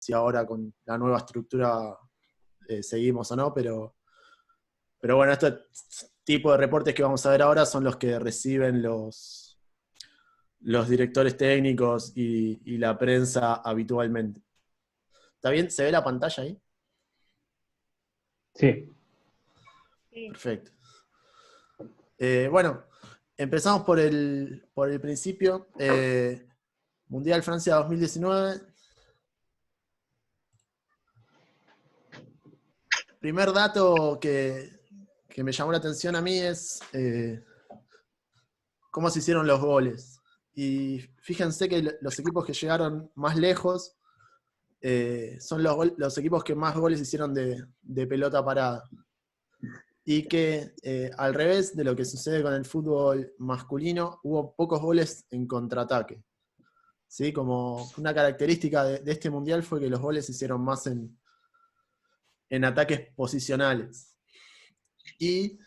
si ahora con la nueva estructura seguimos o no, pero bueno, este tipo de reportes que vamos a ver ahora son los que reciben los directores técnicos y la prensa habitualmente. ¿Está bien? ¿Se ve la pantalla ahí? Sí. Perfecto. Bueno, empezamos por el principio. Mundial Francia 2019. Primer dato que me llamó la atención a mí es cómo se hicieron los goles. Y fíjense que los equipos que llegaron más lejos son los equipos que más goles hicieron de pelota parada. Y que al revés de lo que sucede con el fútbol masculino, hubo pocos goles en contraataque. ¿Sí? Como una característica de este mundial fue que los goles se hicieron más en ataques posicionales. Y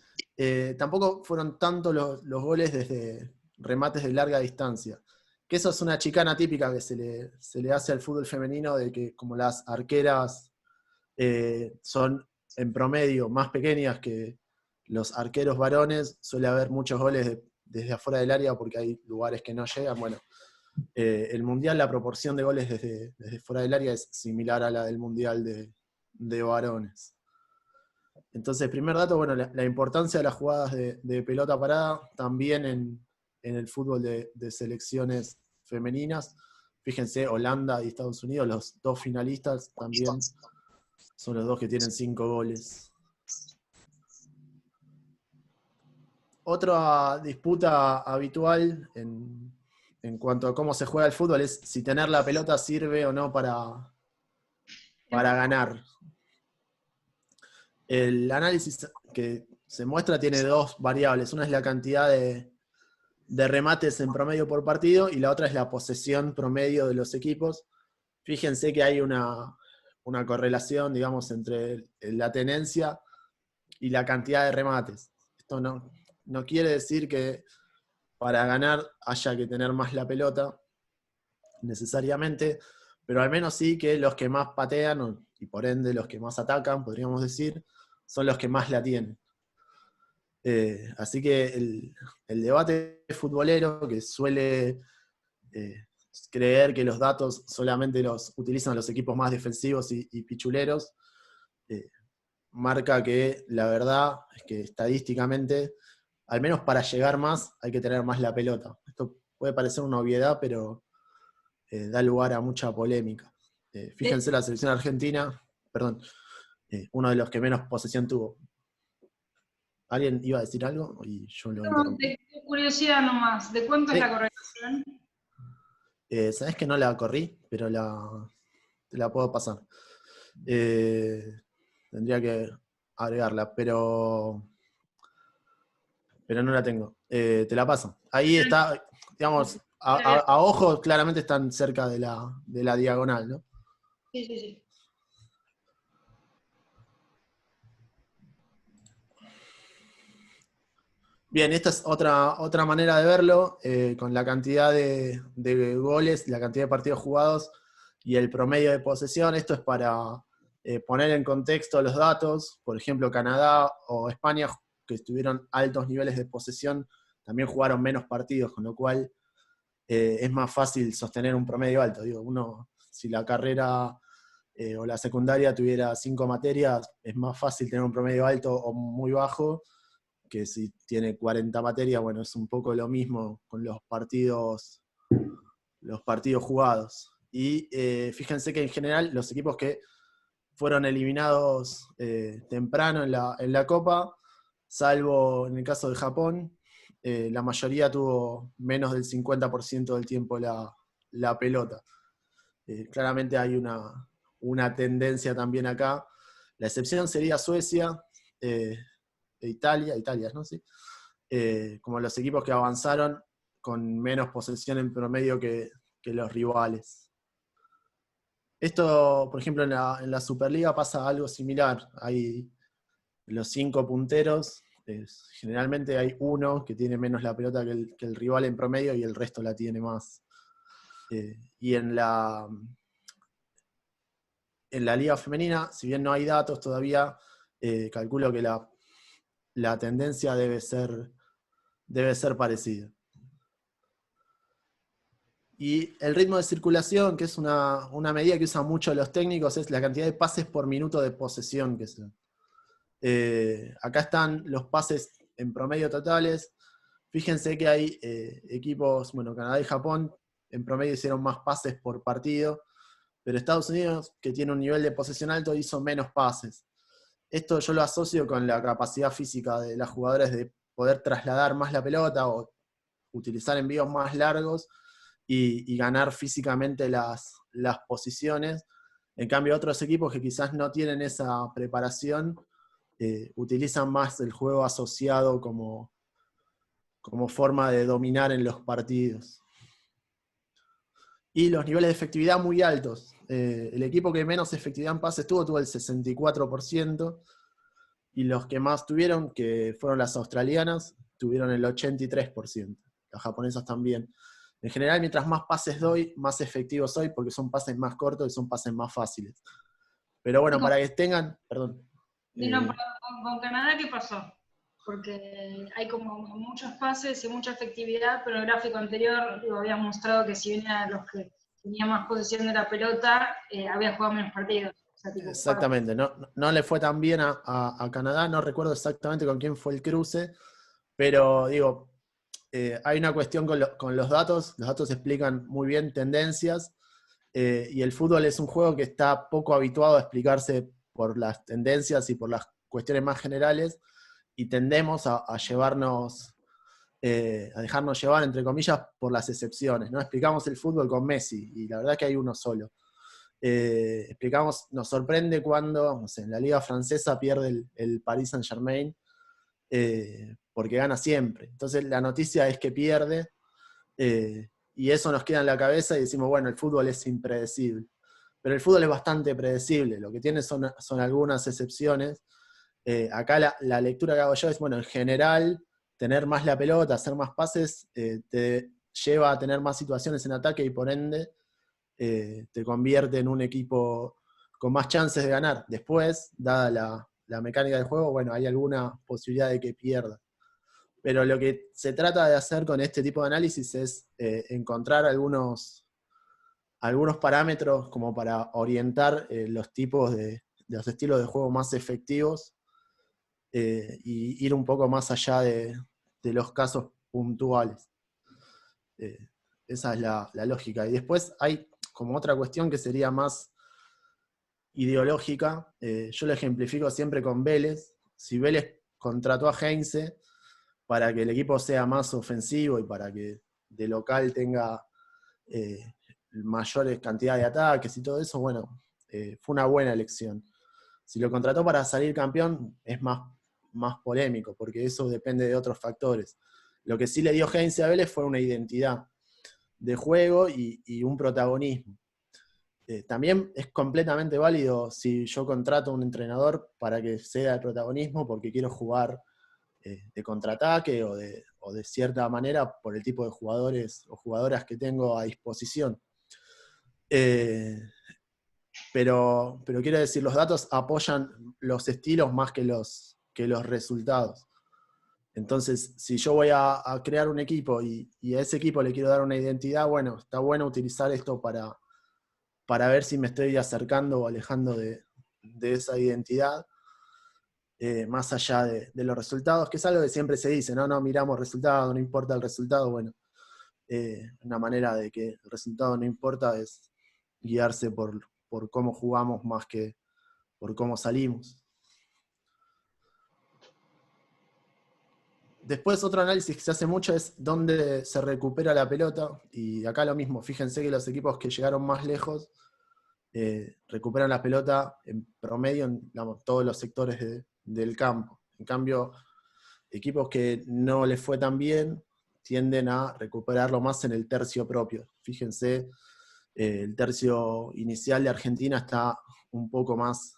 tampoco fueron tanto los goles desde remates de larga distancia. Que eso es una chicana típica que se le hace al fútbol femenino, de que como las arqueras son en promedio más pequeñas que los arqueros varones, suele haber muchos goles desde afuera del área porque hay lugares que no llegan. Bueno, el mundial, la proporción de goles desde fuera del área es similar a la del mundial de varones. Entonces, primer dato, bueno, la importancia de las jugadas de pelota parada también en el fútbol de selecciones femeninas. Fíjense, Holanda y Estados Unidos, los dos finalistas también son los dos que tienen 5 goles. Otra disputa habitual en cuanto a cómo se juega el fútbol es si tener la pelota sirve o no para ganar. El análisis que se muestra tiene dos variables. Una es la cantidad de remates en promedio por partido y la otra es la posesión promedio de los equipos. Fíjense que hay una correlación, digamos, entre la tenencia y la cantidad de remates. Esto no quiere decir que para ganar haya que tener más la pelota, necesariamente, pero al menos sí que los que más patean, y por ende los que más atacan, podríamos decir, son los que más la tienen. Así que el debate futbolero, que suele creer que los datos solamente los utilizan los equipos más defensivos y pichuleros, marca que la verdad es que estadísticamente, al menos para llegar más, hay que tener más la pelota. Esto puede parecer una obviedad, pero da lugar a mucha polémica. Fíjense la selección argentina, perdón, uno de los que menos posesión tuvo. ¿Alguien iba a decir algo? Y yo lo interrumpí. De curiosidad nomás, ¿de cuánto es la correlación? Sabés que no la corrí, pero te la puedo pasar. Tendría que agregarla, pero no la tengo. Te la paso. Ahí está, digamos, a ojo claramente están cerca de la diagonal, ¿no? Sí, sí, sí. Bien, esta es otra manera de verlo, con la cantidad de goles, la cantidad de partidos jugados y el promedio de posesión. Esto es para poner en contexto los datos. Por ejemplo, Canadá o España, que tuvieron altos niveles de posesión, también jugaron menos partidos, con lo cual es más fácil sostener un promedio alto. Digo, si la carrera o la secundaria tuviera 5 materias, es más fácil tener un promedio alto o muy bajo, que si tiene 40 materias, bueno, es un poco lo mismo con los partidos jugados. Y fíjense que en general los equipos que fueron eliminados temprano en la Copa, salvo en el caso de Japón, la mayoría tuvo menos del 50% del tiempo la pelota. Claramente hay una tendencia también acá. La excepción sería Suecia, Italia, ¿no? Sí. Como los equipos que avanzaron con menos posesión en promedio que los rivales. Esto, por ejemplo, en la Superliga pasa algo similar. Hay los 5 punteros, generalmente hay uno que tiene menos la pelota que el rival en promedio y el resto la tiene más. Y en la en la liga femenina, si bien no hay datos todavía, calculo que la tendencia debe ser parecida. Y el ritmo de circulación, que es una medida que usan mucho los técnicos, es la cantidad de pases por minuto de posesión que se dan. Acá están los pases en promedio totales. Fíjense que hay equipos, bueno, Canadá y Japón, en promedio hicieron más pases por partido, pero Estados Unidos, que tiene un nivel de posesión alto, hizo menos pases. Esto yo lo asocio con la capacidad física de las jugadoras de poder trasladar más la pelota o utilizar envíos más largos y ganar físicamente las posiciones. En cambio, otros equipos que quizás no tienen esa preparación, utilizan más el juego asociado como forma de dominar en los partidos. Y los niveles de efectividad muy altos. El equipo que menos efectividad en pases tuvo el 64%, y los que más tuvieron, que fueron las australianas, tuvieron el 83%. Las japonesas también. En general, mientras más pases doy, más efectivo soy, porque son pases más cortos y son pases más fáciles. Pero bueno, para que tengan... Perdón. Con Canadá, ¿qué pasó? Porque hay como muchos pases y mucha efectividad, pero en el gráfico anterior habías mostrado que si bien eran los que tenían más posesión de la pelota, habían jugado menos partidos. O sea, tipo, exactamente, no le fue tan bien a Canadá, no recuerdo exactamente con quién fue el cruce, pero digo, hay una cuestión con los datos explican muy bien tendencias, y el fútbol es un juego que está poco habituado a explicarse por las tendencias y por las cuestiones más generales, y tendemos a llevarnos, a dejarnos llevar, entre comillas, por las excepciones, ¿no? Explicamos el fútbol con Messi, y la verdad que hay uno solo. Explicamos, nos sorprende cuando, no sé, en la liga francesa pierde el Paris Saint-Germain, porque gana siempre. Entonces la noticia es que pierde, y eso nos queda en la cabeza y decimos, bueno, el fútbol es impredecible. Pero el fútbol es bastante predecible, lo que tiene son algunas excepciones. Acá la lectura que hago yo es, bueno, en general, tener más la pelota, hacer más pases, te lleva a tener más situaciones en ataque y por ende te convierte en un equipo con más chances de ganar. Después, dada la mecánica del juego, bueno, hay alguna posibilidad de que pierda. Pero lo que se trata de hacer con este tipo de análisis es encontrar algunos parámetros como para orientar los tipos de los estilos de juego más efectivos, y ir un poco más allá de los casos puntuales. Esa es la lógica. Y después hay como otra cuestión que sería más ideológica. Yo lo ejemplifico siempre con Vélez. Si Vélez contrató a Heinze para que el equipo sea más ofensivo y para que de local tenga mayores cantidades de ataques y todo eso, bueno, fue una buena elección. Si lo contrató para salir campeón, es más polémico, porque eso depende de otros factores. Lo que sí le dio Heinze a Vélez fue una identidad de juego y un protagonismo. También es completamente válido si yo contrato a un entrenador para que sea el protagonismo porque quiero jugar de contraataque o de cierta manera por el tipo de jugadores o jugadoras que tengo a disposición. Pero quiero decir, los datos apoyan los estilos más que los resultados. Entonces, si yo voy a crear un equipo y a ese equipo le quiero dar una identidad, bueno, está bueno utilizar esto para ver si me estoy acercando o alejando de esa identidad, más allá de los resultados, que es algo que siempre se dice, no miramos resultados, no importa el resultado. Bueno, una manera de que el resultado no importa es guiarse por cómo jugamos más que por cómo salimos. Después otro análisis que se hace mucho es dónde se recupera la pelota, y acá lo mismo, fíjense que los equipos que llegaron más lejos recuperan la pelota en promedio en, digamos, todos los sectores del campo. En cambio, equipos que no les fue tan bien tienden a recuperarlo más en el tercio propio. Fíjense, el tercio inicial de Argentina está un poco más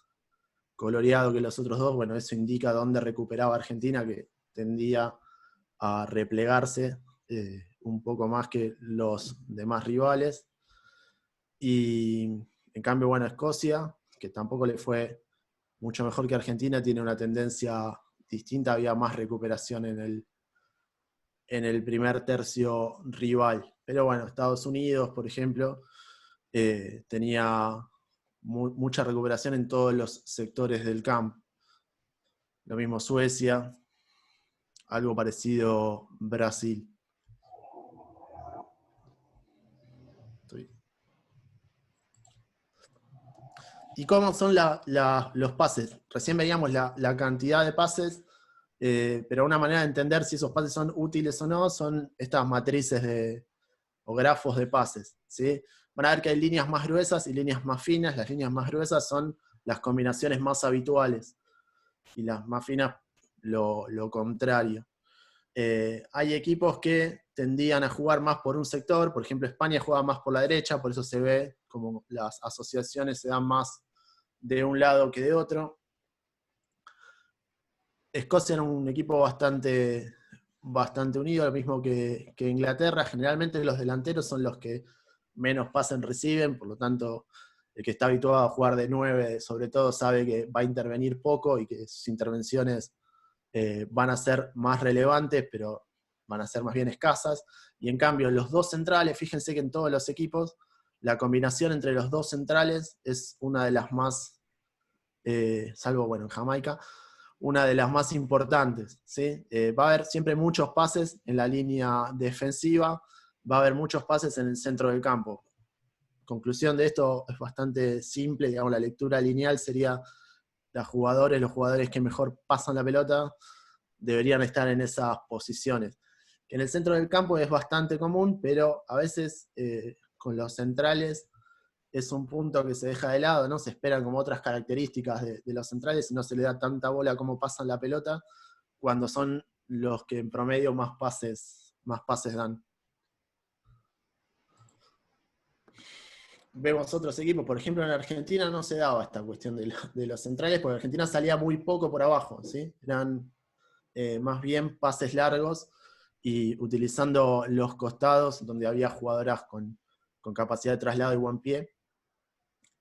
coloreado que los otros dos. Bueno, eso indica dónde recuperaba Argentina, que tendía a replegarse un poco más que los demás rivales. Y en cambio, bueno, Escocia que tampoco le fue mucho mejor que Argentina, tiene una tendencia distinta, había más recuperación en el primer tercio rival. Pero bueno, Estados Unidos, por ejemplo, tenía mucha recuperación en todos los sectores del campo. Lo mismo Suecia, algo parecido Brasil. ¿Y cómo son los pases? Recién veíamos la cantidad de pases, pero una manera de entender si esos pases son útiles o no son estas matrices o grafos de pases, ¿sí? Van a ver que hay líneas más gruesas y líneas más finas. Las líneas más gruesas son las combinaciones más habituales y las más finas lo contrario. Hay equipos que tendían a jugar más por un sector, por ejemplo España juega más por la derecha, por eso se ve como las asociaciones se dan más de un lado que de otro. Escocia era un equipo bastante unido, lo mismo que Inglaterra. Generalmente los delanteros son los que menos pases reciben, por lo tanto el que está habituado a jugar de 9 sobre todo sabe que va a intervenir poco y que sus intervenciones van a ser más relevantes, pero van a ser más bien escasas. Y en cambio, los dos centrales, fíjense que en todos los equipos, la combinación entre los dos centrales es una de las más, salvo en Jamaica, una de las más importantes, ¿sí? Va a haber siempre muchos pases en la línea defensiva, va a haber muchos pases en el centro del campo. Conclusión de esto es bastante simple, digamos, la lectura lineal sería los jugadores que mejor pasan la pelota deberían estar en esas posiciones. Que en el centro del campo es bastante común, pero a veces con los centrales es un punto que se deja de lado, ¿no? Se esperan como otras características de los centrales y no se le da tanta bola como pasan la pelota, cuando son los que en promedio más pases dan. Vemos otros equipos, por ejemplo en Argentina no se daba esta cuestión de los centrales, porque Argentina salía muy poco por abajo, ¿sí? Eran más bien pases largos y utilizando los costados donde había jugadoras con capacidad de traslado y buen pie.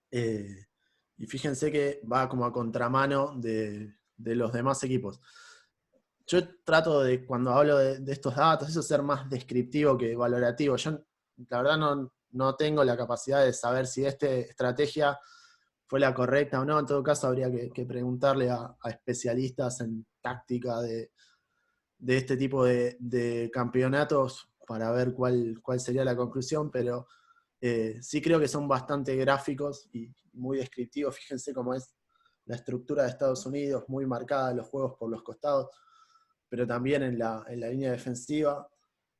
Y fíjense que va como a contramano de los demás equipos. Yo trato de, cuando hablo de estos datos, eso ser más descriptivo que valorativo. Yo, la verdad, no tengo la capacidad de saber si esta estrategia fue la correcta o no. En todo caso, habría que preguntarle a especialistas en táctica de este tipo de campeonatos para ver cuál sería la conclusión, pero sí creo que son bastante gráficos y muy descriptivos. Fíjense cómo es la estructura de Estados Unidos, muy marcada en los juegos por los costados, pero también en la línea defensiva.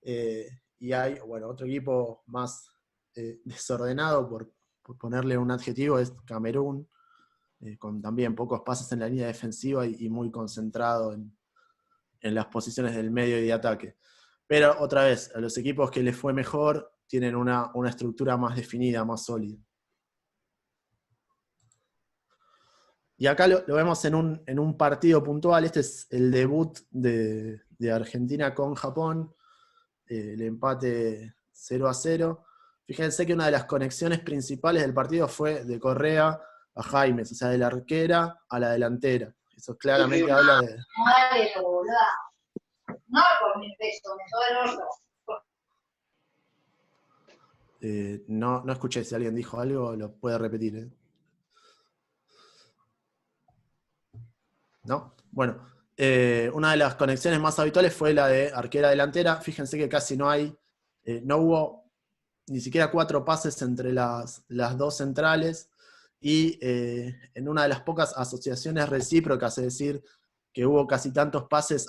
Y hay, otro equipo más desordenado, por ponerle un adjetivo, es Camerún, con también pocos pases en la línea defensiva y muy concentrado en las posiciones del medio y de ataque. Pero otra vez, a los equipos que les fue mejor tienen una estructura más definida, más sólida. Y acá lo vemos en un partido puntual. Este es el debut de Argentina con Japón, el empate 0-0. Fíjense que una de las conexiones principales del partido fue de Correa a Jaimes, o sea, de la arquera a la delantera. Eso claramente habla de... No, por 1.000 pesos, me sobra el orto. No escuché, si alguien dijo algo, lo puede repetir. ¿No? Bueno, una de las conexiones más habituales fue la de arquera-delantera. Fíjense que casi no hubo ni siquiera 4 pases entre las dos centrales, y en una de las pocas asociaciones recíprocas, es decir, que hubo casi tantos pases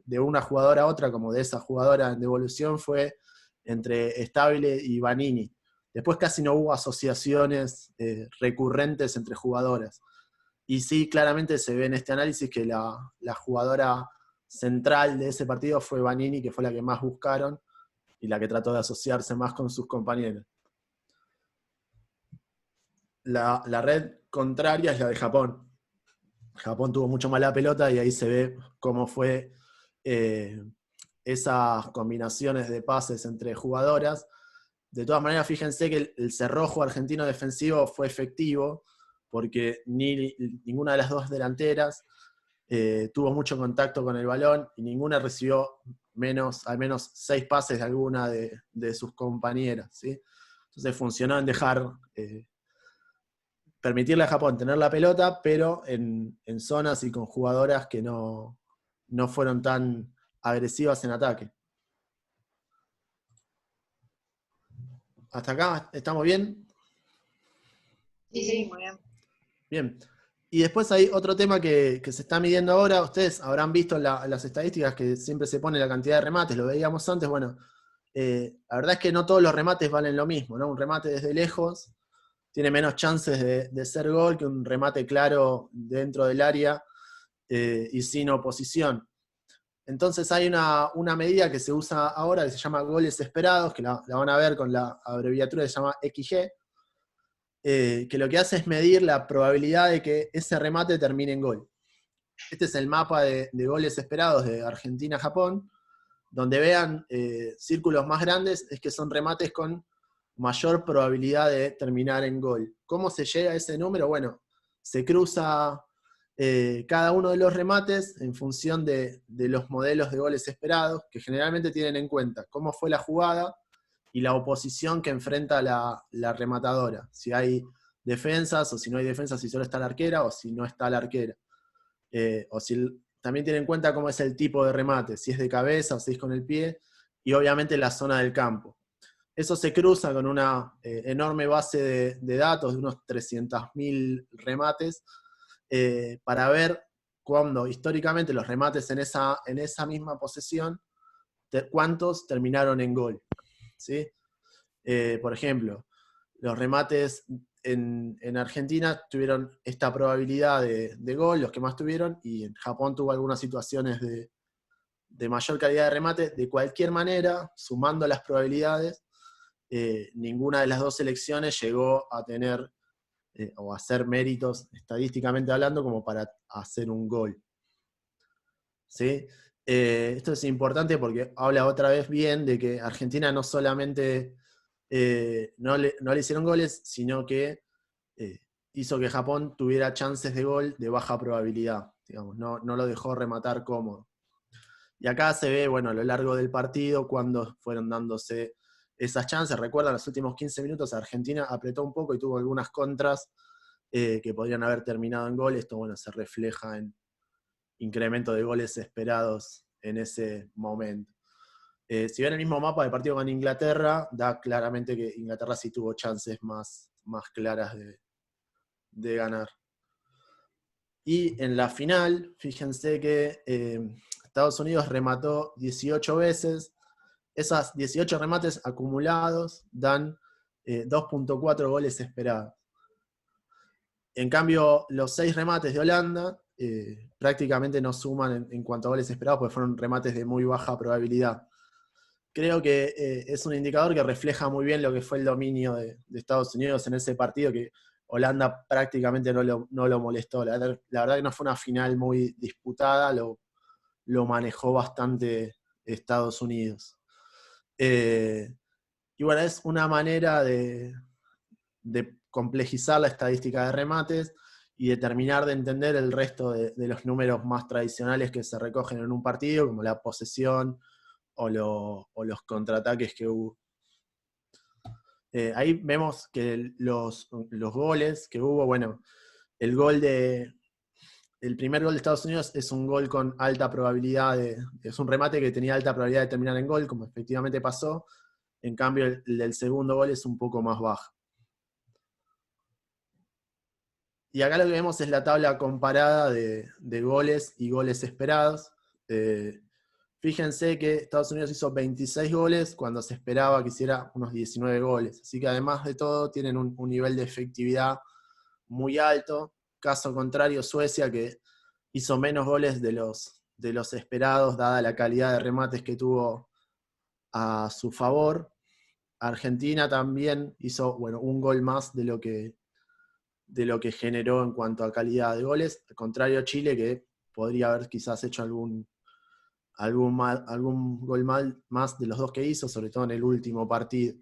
de una jugadora a otra como de esa jugadora en devolución, fue entre Stabile y Vanini. Después casi no hubo asociaciones recurrentes entre jugadoras. Y sí, claramente se ve en este análisis que la jugadora central de ese partido fue Vanini, que fue la que más buscaron y la que trató de asociarse más con sus compañeros. La red contraria es la de Japón. Japón tuvo mucho más la pelota y ahí se ve cómo fue esas combinaciones de pases entre jugadoras. De todas maneras, fíjense que el cerrojo argentino defensivo fue efectivo, porque ninguna de las dos delanteras tuvo mucho contacto con el balón y ninguna recibió al menos 6 pases de alguna de sus compañeras, ¿sí? Entonces funcionó en permitirle a Japón tener la pelota, pero en zonas y con jugadoras que no fueron tan agresivas en ataque. ¿Hasta acá estamos bien? Sí, muy bien. Bien. Y después hay otro tema que se está midiendo ahora. Ustedes habrán visto en las estadísticas que siempre se pone la cantidad de remates, lo veíamos antes. Bueno, la verdad es que no todos los remates valen lo mismo, ¿no? Un remate desde lejos tiene menos chances de ser gol que un remate claro dentro del área y sin oposición. Entonces hay una medida que se usa ahora que se llama goles esperados, que la van a ver con la abreviatura que se llama XG, que lo que hace es medir la probabilidad de que ese remate termine en gol. Este es el mapa de goles esperados de Argentina-Japón, donde vean círculos más grandes, es que son remates con mayor probabilidad de terminar en gol. ¿Cómo se llega a ese número? Bueno, se cruza cada uno de los remates en función de los modelos de goles esperados, que generalmente tienen en cuenta cómo fue la jugada y la oposición que enfrenta la rematadora. Si hay defensas, o si no hay defensas, si solo está la arquera, o si no está la arquera. O si también tiene en cuenta cómo es el tipo de remate, si es de cabeza o si es con el pie, y obviamente la zona del campo. Eso se cruza con una enorme base de datos, de unos 300.000 remates, para ver cuándo históricamente los remates en esa misma posesión, cuántos terminaron en gol, ¿sí? Por ejemplo, los remates en Argentina tuvieron esta probabilidad de gol, los que más tuvieron, y en Japón tuvo algunas situaciones de mayor calidad de remate. De cualquier manera, sumando las probabilidades, ninguna de las dos selecciones llegó a tener o a hacer méritos estadísticamente hablando como para hacer un gol. ¿Sí? Esto es importante porque habla otra vez bien de que Argentina no solamente no le hicieron goles, sino que hizo que Japón tuviera chances de gol de baja probabilidad, digamos, no lo dejó rematar cómodo. Y acá se ve, bueno, a lo largo del partido, cuando fueron dándose esas chances. Recuerdan, los últimos 15 minutos Argentina apretó un poco y tuvo algunas contras que podrían haber terminado en gol. Esto, bueno, se refleja en incremento de goles esperados en ese momento. Si ven el mismo mapa del partido con Inglaterra, da claramente que Inglaterra sí tuvo chances más claras de ganar. Y en la final, fíjense que Estados Unidos remató 18 veces. Esas 18 remates acumulados dan 2.4 goles esperados. En cambio, los 6 remates de Holanda prácticamente no suman en cuanto a goles esperados, porque fueron remates de muy baja probabilidad. Creo que es un indicador que refleja muy bien lo que fue el dominio de Estados Unidos en ese partido, que Holanda prácticamente no lo molestó. La verdad que no fue una final muy disputada, lo manejó bastante Estados Unidos. Y bueno, es una manera de complejizar la estadística de remates y de terminar de entender el resto de los números más tradicionales que se recogen en un partido, como la posesión o los contraataques que hubo. Ahí vemos que los goles que hubo, bueno, el primer gol de Estados Unidos es un gol con alta probabilidad, es un remate que tenía alta probabilidad de terminar en gol, como efectivamente pasó. En cambio, el del segundo gol es un poco más bajo. Y acá lo que vemos es la tabla comparada de goles y goles esperados. Fíjense que Estados Unidos hizo 26 goles cuando se esperaba que hiciera unos 19 goles. Así que además de todo tienen un nivel de efectividad muy alto. Caso contrario, Suecia, que hizo menos goles de los esperados, dada la calidad de remates que tuvo a su favor. Argentina también hizo, bueno, un gol más de lo que generó en cuanto a calidad de goles. Al contrario, Chile, que podría haber quizás hecho algún gol más de los dos que hizo, sobre todo en el último partido.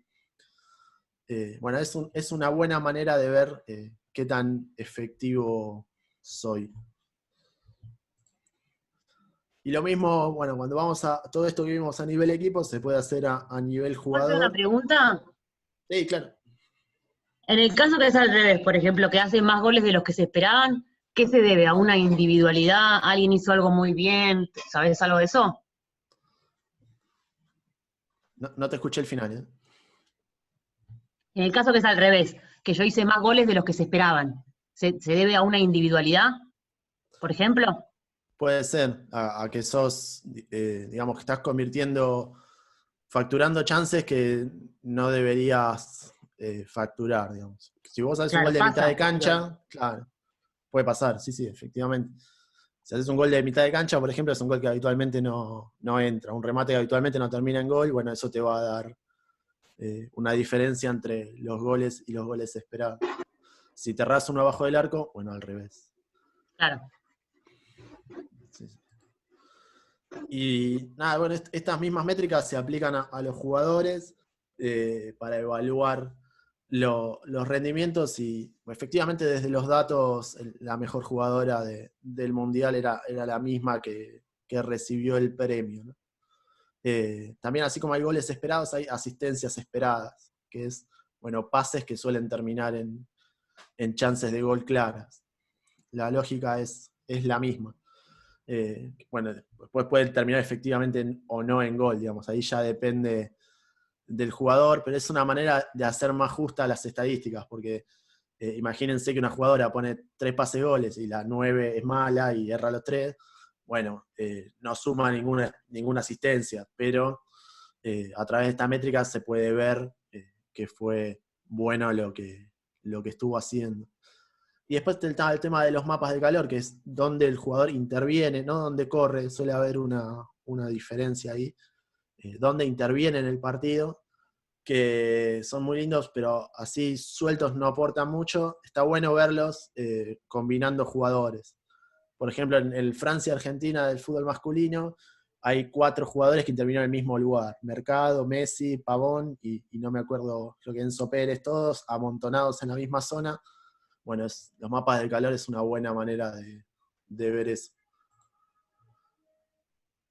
Bueno, es una buena manera de ver qué qué tan efectivo soy. Y lo mismo, bueno, cuando vamos a todo esto que vimos a nivel equipo, se puede hacer a nivel ¿Puedo hacer una jugador. pregunta? Sí, claro. En el caso que es al revés, por ejemplo, que hace más goles de los que se esperaban, ¿qué se debe? ¿A una individualidad? ¿Alguien hizo algo muy bien? ¿Sabes algo de eso? No te escuché el final, ¿eh? En el caso que es al revés, que yo hice más goles de los que se esperaban, ¿se debe a una individualidad, por ejemplo? Puede ser a que sos, digamos, que estás facturando chances que no deberías facturar, digamos. Si vos haces un Claro, gol de mitad pasa. de cancha, claro, puede pasar, sí, efectivamente. Si haces un gol de mitad de cancha, por ejemplo, es un gol que habitualmente no entra, un remate que habitualmente no termina en gol, bueno, eso te va a dar una diferencia entre los goles y los goles esperados. Si te errás uno abajo del arco, bueno, al revés. Claro. Sí. Y nada, bueno, estas mismas métricas se aplican a los jugadores para evaluar los rendimientos y efectivamente desde los datos la mejor jugadora del Mundial era la misma que recibió el premio, ¿no? También así como hay goles esperados, hay asistencias esperadas, que es, bueno, pases que suelen terminar en chances de gol claras. La lógica es la misma. Bueno, después puede terminar efectivamente o no en gol, digamos, ahí ya depende del jugador, pero es una manera de hacer más justas las estadísticas, porque imagínense que una jugadora pone 3 pases goles y la 9 es mala y erra los 3, bueno, no suma ninguna asistencia, pero a través de esta métrica se puede ver que fue bueno lo que estuvo haciendo. Y después está el tema de los mapas de calor, que es donde el jugador interviene, no donde corre, suele haber una diferencia ahí, donde interviene en el partido, que son muy lindos, pero así sueltos no aportan mucho. Está bueno verlos combinando jugadores. Por ejemplo, en el Francia-Argentina del fútbol masculino, hay 4 jugadores que intervinieron en el mismo lugar. Mercado, Messi, Pavón y no me acuerdo, creo que Enzo Pérez, todos amontonados en la misma zona. Bueno, los mapas de calor es una buena manera de ver eso.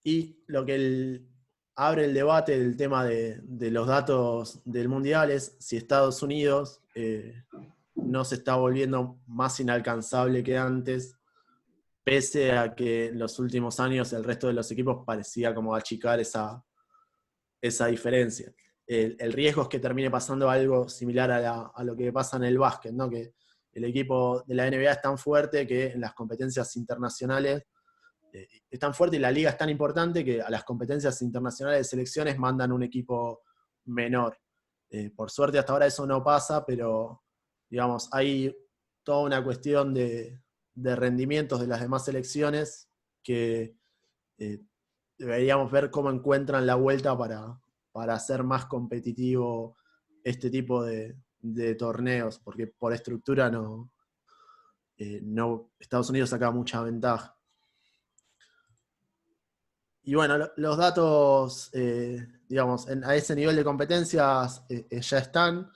Y lo que abre el debate del tema de los datos del Mundial es si Estados Unidos no se está volviendo más inalcanzable que antes, pese a que en los últimos años el resto de los equipos parecía como achicar esa diferencia. El riesgo es que termine pasando algo similar a lo que pasa en el básquet, ¿no? Que el equipo de la NBA es tan fuerte que en las competencias internacionales es tan fuerte y la liga es tan importante que a las competencias internacionales de selecciones mandan un equipo menor. Por suerte hasta ahora eso no pasa, pero digamos, hay toda una cuestión de rendimientos de las demás selecciones que deberíamos ver cómo encuentran la vuelta para hacer más competitivo este tipo de torneos, porque por estructura no Estados Unidos saca mucha ventaja. Y bueno, los datos, digamos, a ese nivel de competencias ya están.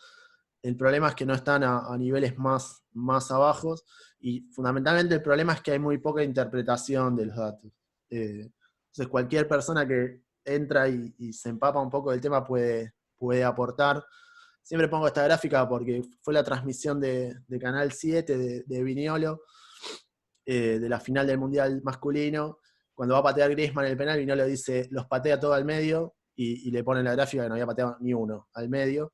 El problema es que no están a niveles más abajos. Y fundamentalmente el problema es que hay muy poca interpretación de los datos. Entonces cualquier persona que entra y se empapa un poco del tema puede aportar. Siempre pongo esta gráfica porque fue la transmisión de Canal 7 de Viñolo, de la final del Mundial masculino. Cuando va a patear Griezmann el penal, Viñolo dice, los patea todo al medio, y le ponen la gráfica que no había pateado ni uno al medio.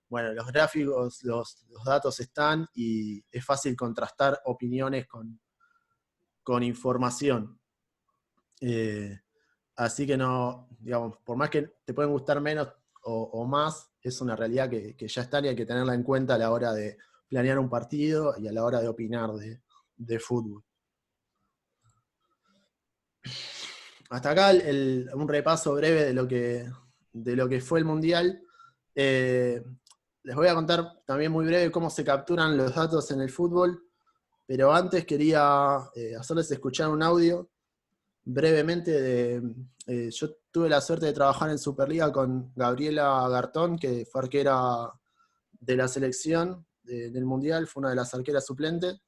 Bueno, los gráficos, los datos están, y es fácil contrastar opiniones con información. Así que no, digamos, por más que te pueden gustar menos o más, es una realidad que ya está y hay que tenerla en cuenta a la hora de planear un partido y a la hora de opinar de fútbol. Hasta acá un repaso breve de lo que fue el Mundial. Les voy a contar también muy breve cómo se capturan los datos en el fútbol, pero antes quería hacerles escuchar un audio brevemente yo tuve la suerte de trabajar en Superliga con Gabriela Gartón, que fue arquera de la selección del Mundial, fue una de las arqueras suplentes,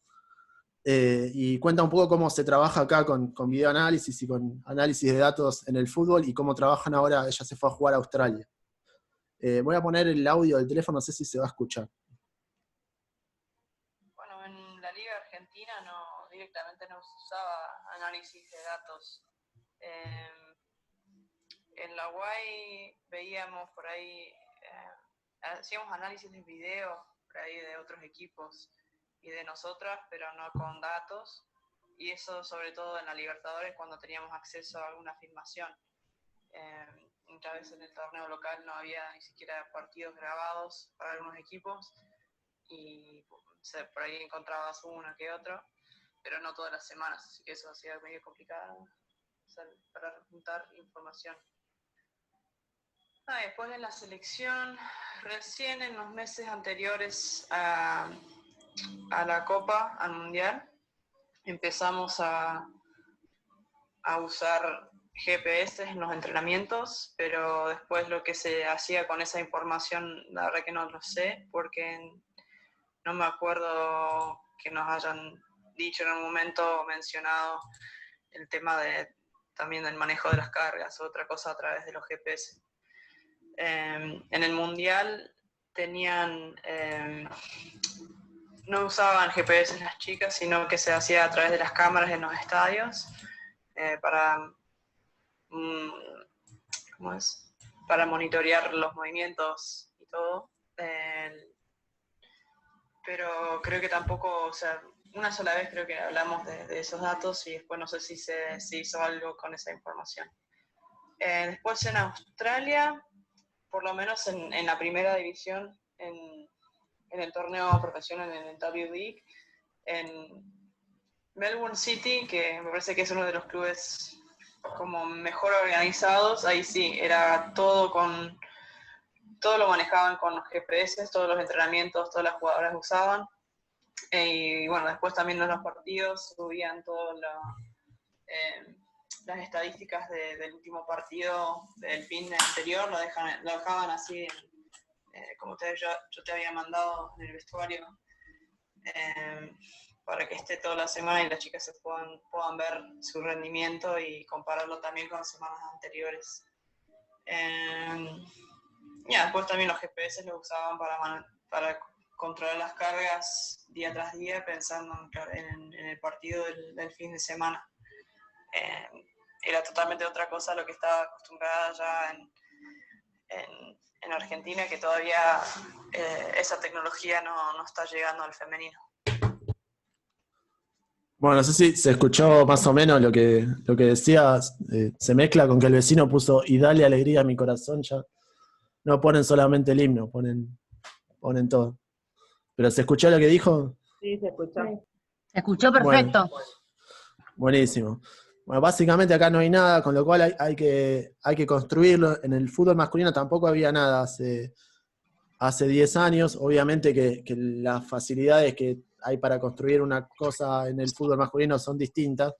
y cuenta un poco cómo se trabaja acá con videoanálisis y con análisis de datos en el fútbol, y cómo trabajan ahora. Ella se fue a jugar a Australia. Voy a poner el audio del teléfono, no sé si se va a escuchar. Bueno, en la Liga Argentina directamente no se usaba análisis de datos. En la UAI veíamos por ahí, hacíamos análisis de video por ahí de otros equipos y de nosotras, pero no con datos, y eso sobre todo en la Libertadores cuando teníamos acceso a alguna filmación. Muchas veces en el torneo local no había ni siquiera partidos grabados para algunos equipos, y por ahí encontrabas uno que otro, pero no todas las semanas, así que eso hacía medio complicado para juntar información. Después de la selección, recién en los meses anteriores a la Copa, al Mundial, empezamos a usar GPS en los entrenamientos, pero después lo que se hacía con esa información, la verdad que no lo sé, porque no me acuerdo que nos hayan dicho en un momento, mencionado el tema también del manejo de las cargas o otra cosa a través de los GPS. En el Mundial no usaban GPS las chicas, sino que se hacía a través de las cámaras en los estadios para monitorear los movimientos y todo. Pero creo que tampoco, o sea, una sola vez creo que hablamos de esos datos, y después no sé si se hizo algo con esa información. Después en Australia, por lo menos en la primera división, en el torneo profesional, en el W-League, en Melbourne City, que me parece que es uno de los clubes como mejor organizados, ahí sí, era todo lo manejaban con los GPS, todos los entrenamientos, todas las jugadoras usaban. Y bueno, después también en los partidos subían todas las estadísticas del último partido del fin anterior, lo dejaban así, como yo te había mandado en el vestuario, para que esté toda la semana y las chicas puedan ver su rendimiento y compararlo también con semanas anteriores. Después también los GPS los usaban para controlar las cargas día tras día, pensando en el partido del fin de semana. Era totalmente otra cosa a lo que estaba acostumbrada ya en Argentina, que todavía esa tecnología no está llegando al femenino. Bueno, no sé si se escuchó más o menos lo que decías. Se mezcla con que el vecino puso "y dale alegría a mi corazón", ya no ponen solamente el himno, ponen todo. ¿Pero se escuchó lo que dijo? Sí, se escuchó. Se escuchó perfecto. Bueno, buenísimo. Bueno, básicamente acá no hay nada, con lo cual hay que construirlo. En el fútbol masculino tampoco había nada hace 10 años. Obviamente que las facilidades que hay para construir una cosa en el fútbol masculino son distintas,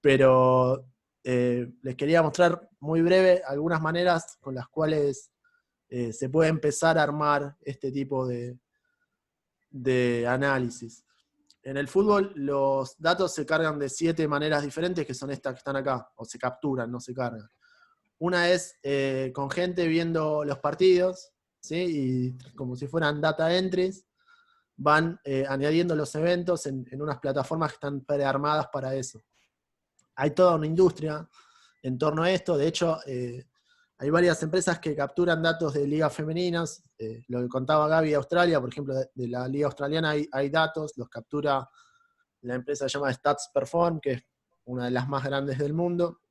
pero les quería mostrar muy breve algunas maneras con las cuales se puede empezar a armar este tipo de análisis. En el fútbol los datos se cargan de 7 maneras diferentes, que son estas que están acá, o se capturan, no se cargan. Una es con gente viendo los partidos, ¿sí? Y como si fueran data entries, van añadiendo los eventos en unas plataformas que están prearmadas para eso. Hay toda una industria en torno a esto. De hecho, hay varias empresas que capturan datos de ligas femeninas. Lo que contaba Gaby de Australia, por ejemplo, de la liga australiana hay datos, los captura la empresa que se llama Stats Perform, que es una de las más grandes del mundo,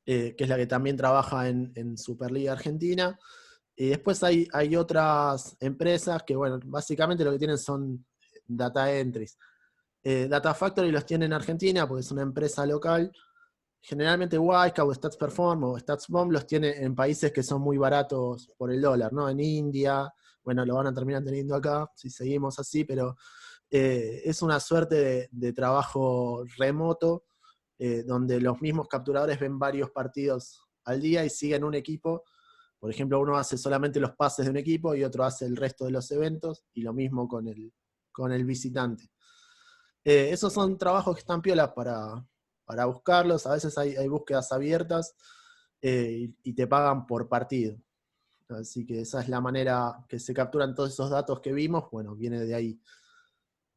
que es la que también trabaja en Superliga Argentina. Y después hay otras empresas que, bueno, básicamente lo que tienen son data entries. Data Factory los tiene en Argentina porque es una empresa local. Generalmente Wisecout o Stats Perform o StatsBomb los tiene en países que son muy baratos por el dólar, ¿no? En India, bueno, lo van a terminar teniendo acá si seguimos así, pero es una suerte de trabajo remoto, donde los mismos capturadores ven varios partidos al día y siguen un equipo Por ejemplo, uno hace solamente los pases de un equipo y otro hace el resto de los eventos, y lo mismo con el visitante. Esos son trabajos que están piolas para buscarlos. A veces hay búsquedas abiertas y te pagan por partido. Así que esa es la manera que se capturan todos esos datos que vimos. Bueno, viene de ahí.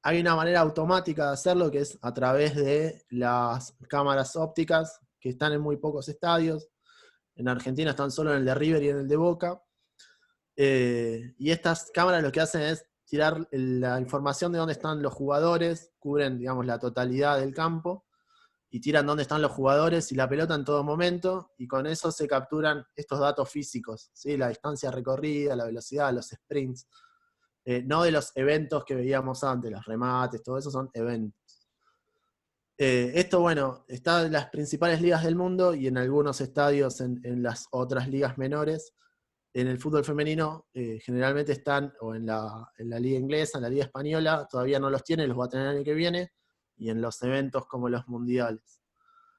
Hay una manera automática de hacerlo, que es a través de las cámaras ópticas, que están en muy pocos estadios. En Argentina están solo en el de River y en el de Boca. Y estas cámaras lo que hacen es tirar la información de dónde están los jugadores, cubren, digamos, la totalidad del campo, y tiran dónde están los jugadores y la pelota en todo momento, y con eso se capturan estos datos físicos, ¿sí? La distancia recorrida, la velocidad, los sprints, no de los eventos que veíamos antes, los remates, todo eso son eventos. Esto, bueno, está en las principales ligas del mundo y en algunos estadios en las otras ligas menores. En el fútbol femenino generalmente están o en la liga inglesa, en la liga española, todavía no los tiene, los va a tener el año que viene, y en los eventos como los mundiales.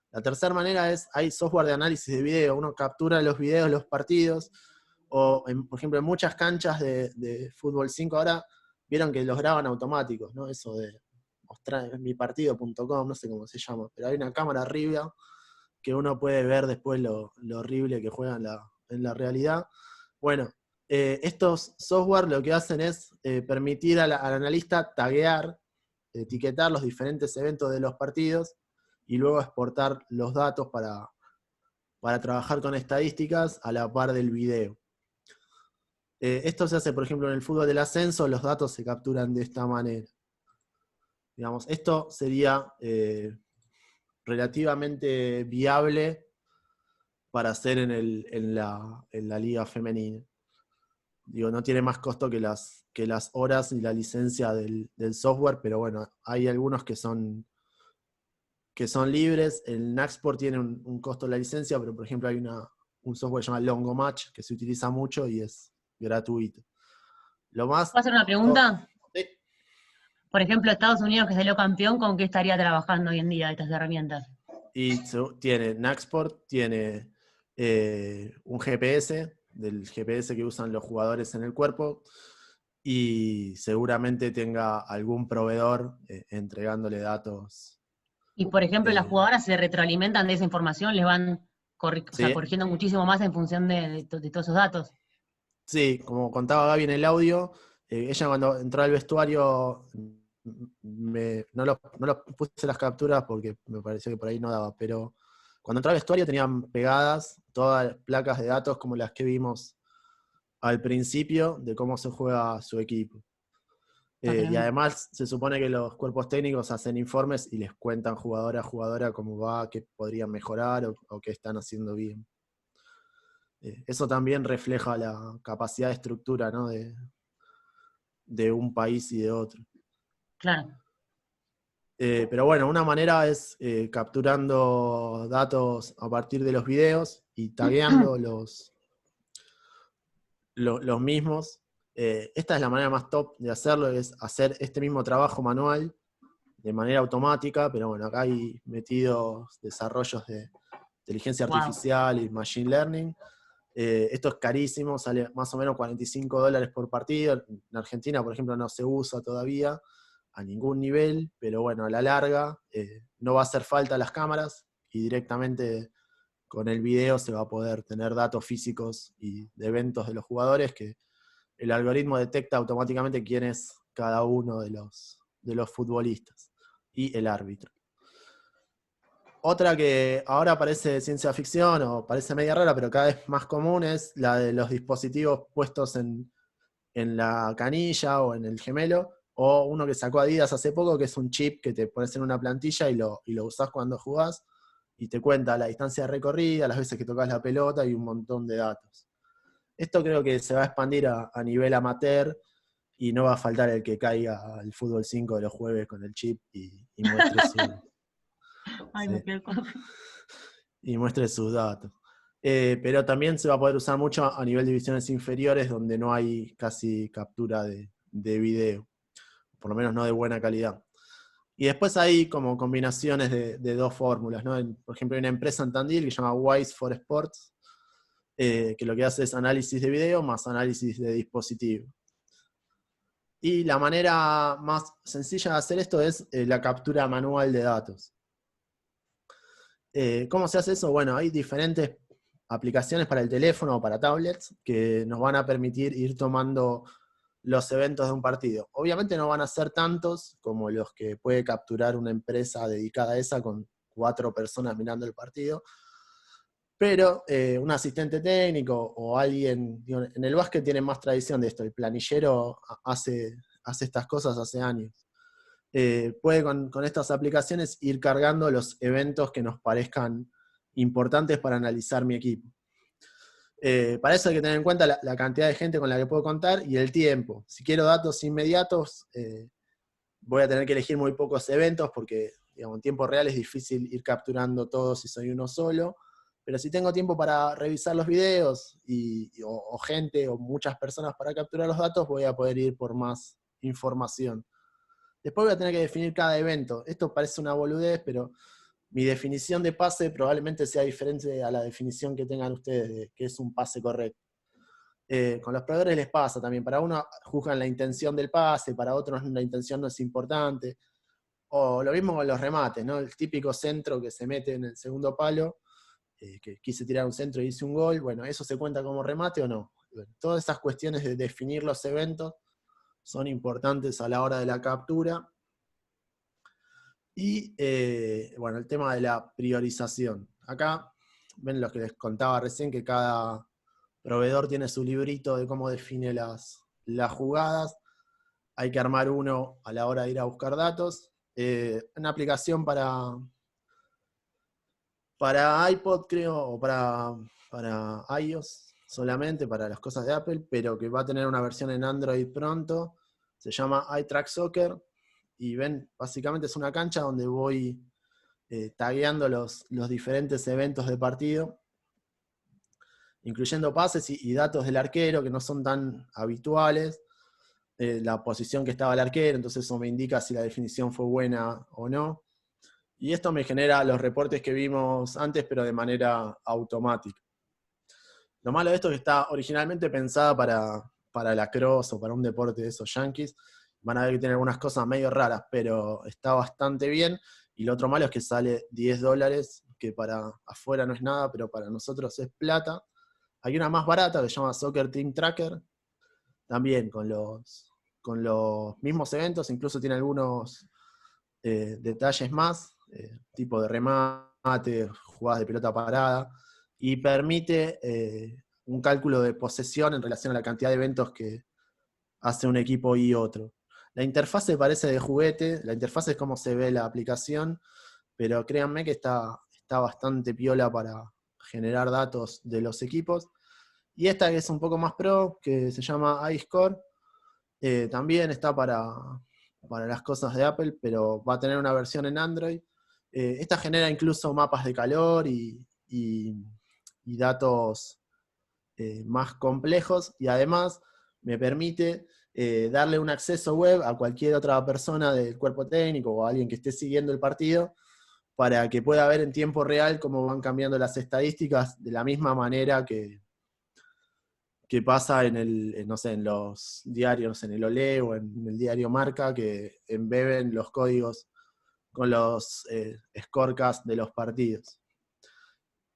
La tercera manera es, hay software de análisis de video, uno captura los videos de los partidos, o por ejemplo en muchas canchas de fútbol 5 ahora, vieron que los graban automáticos, ¿no? Eso de mostrar mipartido.com, no sé cómo se llama, pero hay una cámara arriba que uno puede ver después lo horrible que juegan en la realidad. Bueno, estos software lo que hacen es permitir al analista taguear, etiquetar los diferentes eventos de los partidos y luego exportar los datos para trabajar con estadísticas a la par del video. Esto se hace, por ejemplo, en el fútbol del ascenso, los datos se capturan de esta manera. Digamos, esto sería relativamente viable para hacer en la liga femenina. Digo, no tiene más costo que las horas y la licencia del software, pero bueno, hay algunos que son libres. El Naxport tiene un costo de la licencia, pero por ejemplo hay un software que se llama Longomatch, que se utiliza mucho y es gratuito. Lo más... ¿Puedo hacer una pregunta? Sí. Por ejemplo, Estados Unidos, que salió campeón, ¿con qué estaría trabajando hoy en día estas herramientas? Y tiene Naxport, tiene un GPS, del GPS que usan los jugadores en el cuerpo, y seguramente tenga algún proveedor entregándole datos. Y por ejemplo, las jugadoras se retroalimentan de esa información, les van Sí. corrigiendo muchísimo más en función de todos esos datos. Sí, como contaba Gaby en el audio, ella cuando entró al vestuario, no lo puse las capturas porque me pareció que por ahí no daba, pero cuando entró al vestuario tenían pegadas todas las placas de datos como las que vimos al principio de cómo se juega su equipo. Y además se supone que los cuerpos técnicos hacen informes y les cuentan jugadora a jugadora cómo va, qué podrían mejorar o qué están haciendo bien. Eso también refleja la capacidad de estructura, ¿no? de un país y de otro. Claro. Pero bueno, una manera es capturando datos a partir de los videos y tagueando los mismos. Esta es la manera más top de hacerlo, es hacer este mismo trabajo manual de manera automática, pero bueno, acá hay metidos desarrollos de inteligencia artificial y machine learning. Esto es carísimo, sale más o menos $45 por partido. En Argentina, por ejemplo, no se usa todavía a ningún nivel, pero bueno, a la larga no va a hacer falta las cámaras y directamente con el video se va a poder tener datos físicos y de eventos de los jugadores que el algoritmo detecta automáticamente quién es cada uno de los futbolistas y el árbitro. Otra que ahora parece ciencia ficción o parece media rara, pero cada vez más común, es la de los dispositivos puestos en la canilla o en el gemelo, o uno que sacó Adidas hace poco, que es un chip que te pones en una plantilla y lo usás cuando jugás, y te cuenta la distancia recorrida, las veces que tocas la pelota y un montón de datos. Esto creo que se va a expandir a nivel amateur, y no va a faltar el que caiga al fútbol 5 de los jueves con el chip y muestre Ay, sí, y muestre sus datos. Pero también se va a poder usar mucho a nivel de divisiones inferiores, donde no hay casi captura de video, por lo menos no de buena calidad. Y después hay como combinaciones de dos fórmulas, ¿no? Por ejemplo, hay una empresa en Tandil que se llama Wise for Sports, que lo que hace es análisis de video más análisis de dispositivo. Y la manera más sencilla de hacer esto es la captura manual de datos. ¿Cómo se hace eso? Bueno, hay diferentes aplicaciones para el teléfono o para tablets que nos van a permitir ir tomando los eventos de un partido. Obviamente no van a ser tantos como los que puede capturar una empresa dedicada a esa con 4 personas mirando el partido, pero un asistente técnico o alguien, digo, en el básquet tienen más tradición de esto, el planillero hace estas cosas hace años. Puede con estas aplicaciones ir cargando los eventos que nos parezcan importantes para analizar mi equipo. Para eso hay que tener en cuenta la cantidad de gente con la que puedo contar y el tiempo. Si quiero datos inmediatos, voy a tener que elegir muy pocos eventos porque, digamos, en tiempo real es difícil ir capturando todos si soy uno solo. Pero si tengo tiempo para revisar los videos o gente o muchas personas para capturar los datos, voy a poder ir por más información. Después voy a tener que definir cada evento. Esto parece una boludez, pero mi definición de pase probablemente sea diferente a la definición que tengan ustedes de qué es un pase correcto. Con los proveedores les pasa también. Para uno juzgan la intención del pase, para otros la intención no es importante. O lo mismo con los remates, ¿no? El típico centro que se mete en el segundo palo, que quise tirar un centro y hice un gol. Bueno, ¿eso se cuenta como remate o no? Bueno, todas esas cuestiones de definir los eventos son importantes a la hora de la captura. Y, bueno, el tema de la priorización. Acá, ven lo que les contaba recién, que cada proveedor tiene su librito de cómo define las jugadas. Hay que armar uno a la hora de ir a buscar datos. Una aplicación para iPod, creo, o para iOS solamente, para las cosas de Apple, pero que va a tener una versión en Android pronto. Se llama iTrack Soccer. Y ven, básicamente es una cancha donde voy tagueando los diferentes eventos de partido, incluyendo pases y datos del arquero que no son tan habituales, la posición que estaba el arquero, entonces eso me indica si la definición fue buena o no. Y esto me genera los reportes que vimos antes, pero de manera automática. Lo malo de esto es que está originalmente pensada para la cross o para un deporte de esos yankees. Van a ver que tiene algunas cosas medio raras, pero está bastante bien. Y lo otro malo es que sale $10, que para afuera no es nada, pero para nosotros es plata. Hay una más barata que se llama Soccer Team Tracker, también con los mismos eventos, incluso tiene algunos detalles más, tipo de remate, jugadas de pelota parada, y permite un cálculo de posesión en relación a la cantidad de eventos que hace un equipo y otro. La interfase parece de juguete, la interfase es como se ve la aplicación, pero créanme que está bastante piola para generar datos de los equipos. Y esta que es un poco más pro, que se llama iScore, también está para las cosas de Apple, pero va a tener una versión en Android. Esta genera incluso mapas de calor y datos más complejos, y además me permite darle un acceso web a cualquier otra persona del cuerpo técnico o a alguien que esté siguiendo el partido para que pueda ver en tiempo real cómo van cambiando las estadísticas de la misma manera que pasa en los diarios, en el Olé o en el diario Marca, que embeben los códigos con los scorecasts de los partidos.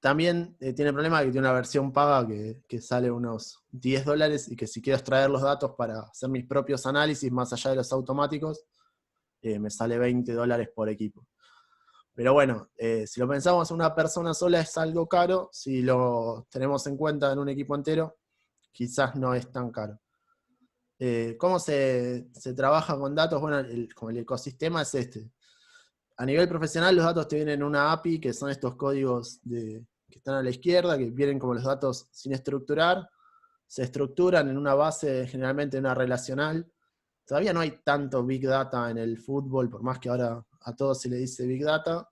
También tiene el problema de que tiene una versión paga que sale unos $10 y que si quiero extraer los datos para hacer mis propios análisis más allá de los automáticos, me sale $20 por equipo. Pero bueno, si lo pensamos en una persona sola es algo caro, si lo tenemos en cuenta en un equipo entero, quizás no es tan caro. ¿Cómo se trabaja con datos? Bueno, el ecosistema es este. A nivel profesional los datos te vienen en una API, que son estos códigos que están a la izquierda, que vienen como los datos sin estructurar, se estructuran en una base, generalmente una relacional. Todavía no hay tanto Big Data en el fútbol, por más que ahora a todos se le dice Big Data.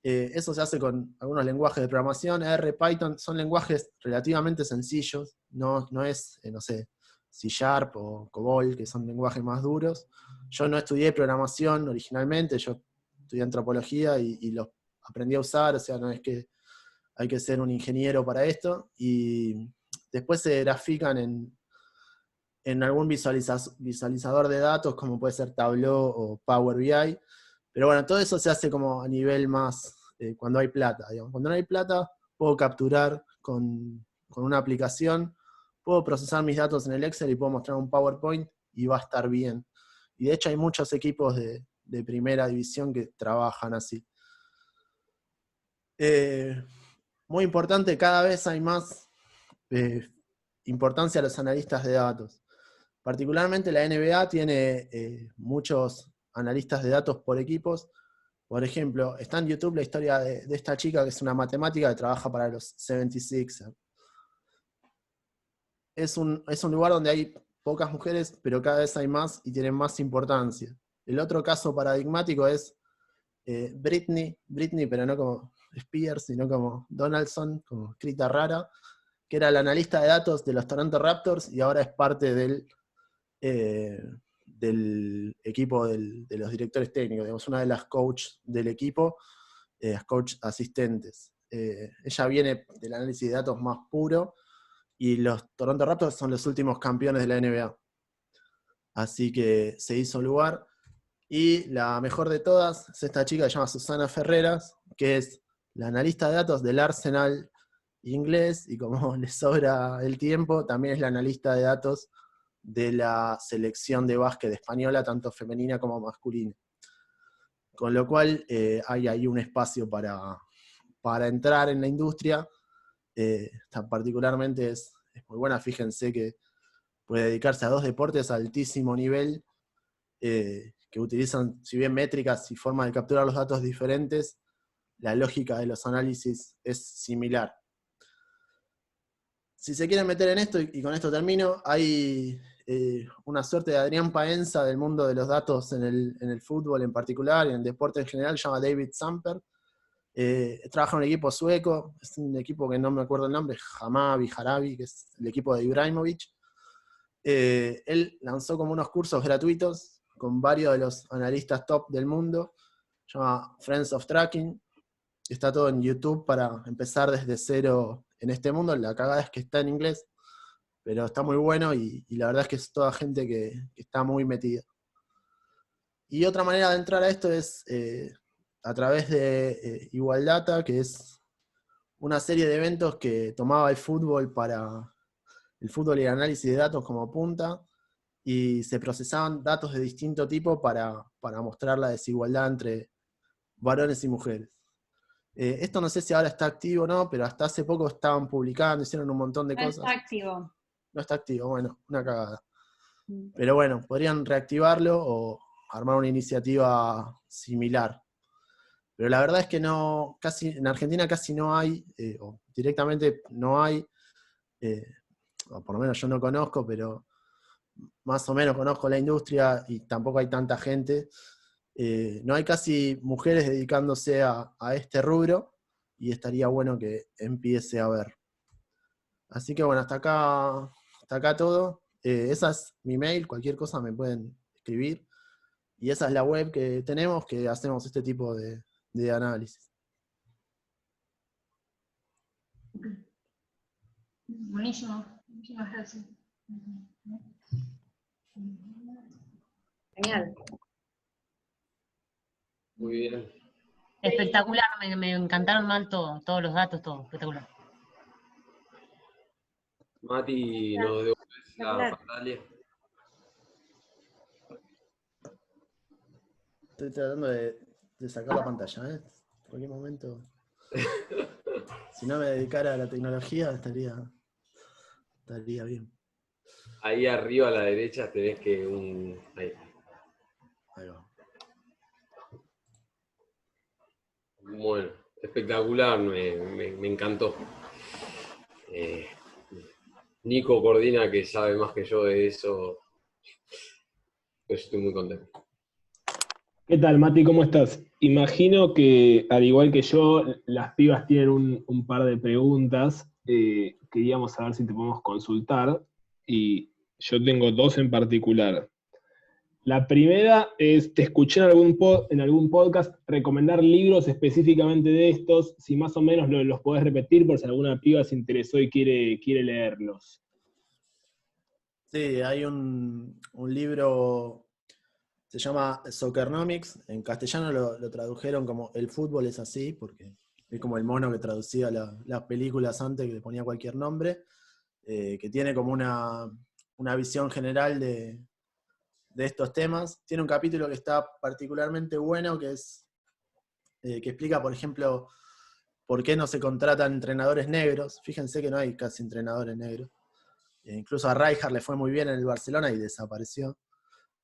Eso se hace con algunos lenguajes de programación, R, Python, son lenguajes relativamente sencillos, no es, no sé, C# o COBOL, que son lenguajes más duros. Yo no estudié programación originalmente, yo estudié antropología y los aprendí a usar, o sea, no es que hay que ser un ingeniero para esto, y después se grafican en algún visualizador de datos, como puede ser Tableau o Power BI, pero bueno, todo eso se hace como a nivel más, cuando hay plata, digamos. Cuando no hay plata, puedo capturar con una aplicación, puedo procesar mis datos en el Excel y puedo mostrar un PowerPoint y va a estar bien. Y de hecho hay muchos equipos de primera división que trabajan así. Muy importante, cada vez hay más importancia a los analistas de datos. Particularmente la NBA tiene muchos analistas de datos por equipos. Por ejemplo, está en YouTube la historia de esta chica que es una matemática que trabaja para los 76ers. Es un lugar donde hay pocas mujeres, pero cada vez hay más y tienen más importancia. El otro caso paradigmático es Britney, pero no como Spears, sino como Donaldson, como escrita rara, que era la analista de datos de los Toronto Raptors y ahora es parte del equipo de los directores técnicos, digamos, una de las coach del equipo, coach asistentes. Ella viene del análisis de datos más puro, y los Toronto Raptors son los últimos campeones de la NBA. Así que se hizo lugar. Y la mejor de todas es esta chica que se llama Susana Ferreras, que es la analista de datos del Arsenal inglés, y como le sobra el tiempo, también es la analista de datos de la selección de básquet española, tanto femenina como masculina. Con lo cual hay ahí un espacio para entrar en la industria. Particularmente es muy buena, fíjense que puede dedicarse a 2 deportes a altísimo nivel, que utilizan, si bien métricas y formas de capturar los datos diferentes, la lógica de los análisis es similar. Si se quieren meter en esto, y con esto termino, hay una suerte de Adrián Paenza del mundo de los datos en el fútbol en particular y en el deporte en general, se llama David Samper. Trabaja en un equipo sueco, es un equipo que no me acuerdo el nombre, Harabi, que es el equipo de Ibrahimovic. Él lanzó como unos cursos gratuitos con varios de los analistas top del mundo, se llama Friends of Tracking, está todo en YouTube para empezar desde cero en este mundo. La cagada es que está en inglés, pero está muy bueno, y la verdad es que es toda gente que está muy metida. Y otra manera de entrar a esto es a través de Igual Data, que es una serie de eventos que tomaba el fútbol y el análisis de datos como punta, y se procesaban datos de distinto tipo para mostrar la desigualdad entre varones y mujeres. Esto no sé si ahora está activo o no, pero hasta hace poco estaban publicando, hicieron un montón de cosas. No está activo. No está activo, bueno, una cagada. Pero bueno, podrían reactivarlo o armar una iniciativa similar. Pero la verdad es que no, casi en Argentina casi no hay, o directamente no hay, o por lo menos yo no conozco, pero más o menos conozco la industria y tampoco hay tanta gente. No hay casi mujeres dedicándose a este rubro, y estaría bueno que empiece a haber. Así que bueno, hasta acá todo. Esa es mi mail, cualquier cosa me pueden escribir. Y esa es la web que tenemos, que hacemos este tipo de análisis. Buenísimo. Muchísimas gracias. Genial. Muy bien. Espectacular, me encantaron mal todos los datos, todo, espectacular. Mati, ¿nos devuelves la pantalla? Estoy tratando de sacar la pantalla, ¿eh? En cualquier momento. Si no me dedicara a la tecnología, estaría bien. Ahí arriba a la derecha tenés que Ahí. Ahí va. Bueno, espectacular, me encantó. Nico coordina, que sabe más que yo de eso. Yo estoy muy contento. ¿Qué tal, Mati? ¿Cómo estás? Imagino que, al igual que yo, las pibas tienen un par de preguntas. Queríamos saber si te podemos consultar. Y yo tengo 2 en particular. La primera es, te escuché en algún podcast recomendar libros específicamente de estos, si más o menos los podés repetir por si alguna piba se interesó y quiere leerlos. Sí, hay un libro, se llama Soccernomics, en castellano lo tradujeron como El fútbol es así, porque es como el mono que traducía las películas antes, que le ponía cualquier nombre, que tiene como una visión general de estos temas. Tiene un capítulo que está particularmente bueno, que es que explica, por ejemplo, por qué no se contratan entrenadores negros. Fíjense que no hay casi entrenadores negros. Incluso a Rijkaard le fue muy bien en el Barcelona y desapareció.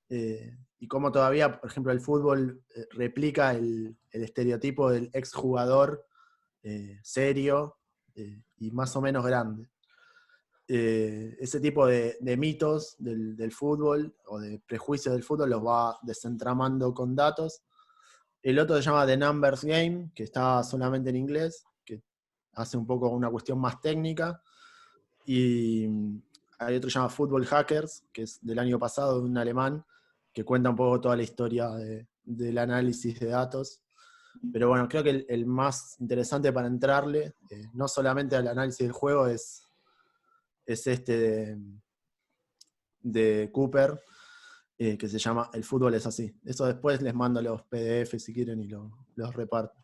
Y cómo todavía, por ejemplo, el fútbol replica el estereotipo del exjugador serio y más o menos grande. Ese tipo de mitos del fútbol o de prejuicios del fútbol los va desentramando con datos. El otro se llama The Numbers Game, que está solamente en inglés, que hace un poco una cuestión más técnica. Y hay otro que se llama Football Hackers, que es del año pasado, de un alemán, que cuenta un poco toda la historia del análisis de datos. Pero bueno, creo que el más interesante para entrarle, no solamente al análisis del juego, es este de Cooper, que se llama El fútbol es así. Eso después les mando los PDF si quieren y los reparto.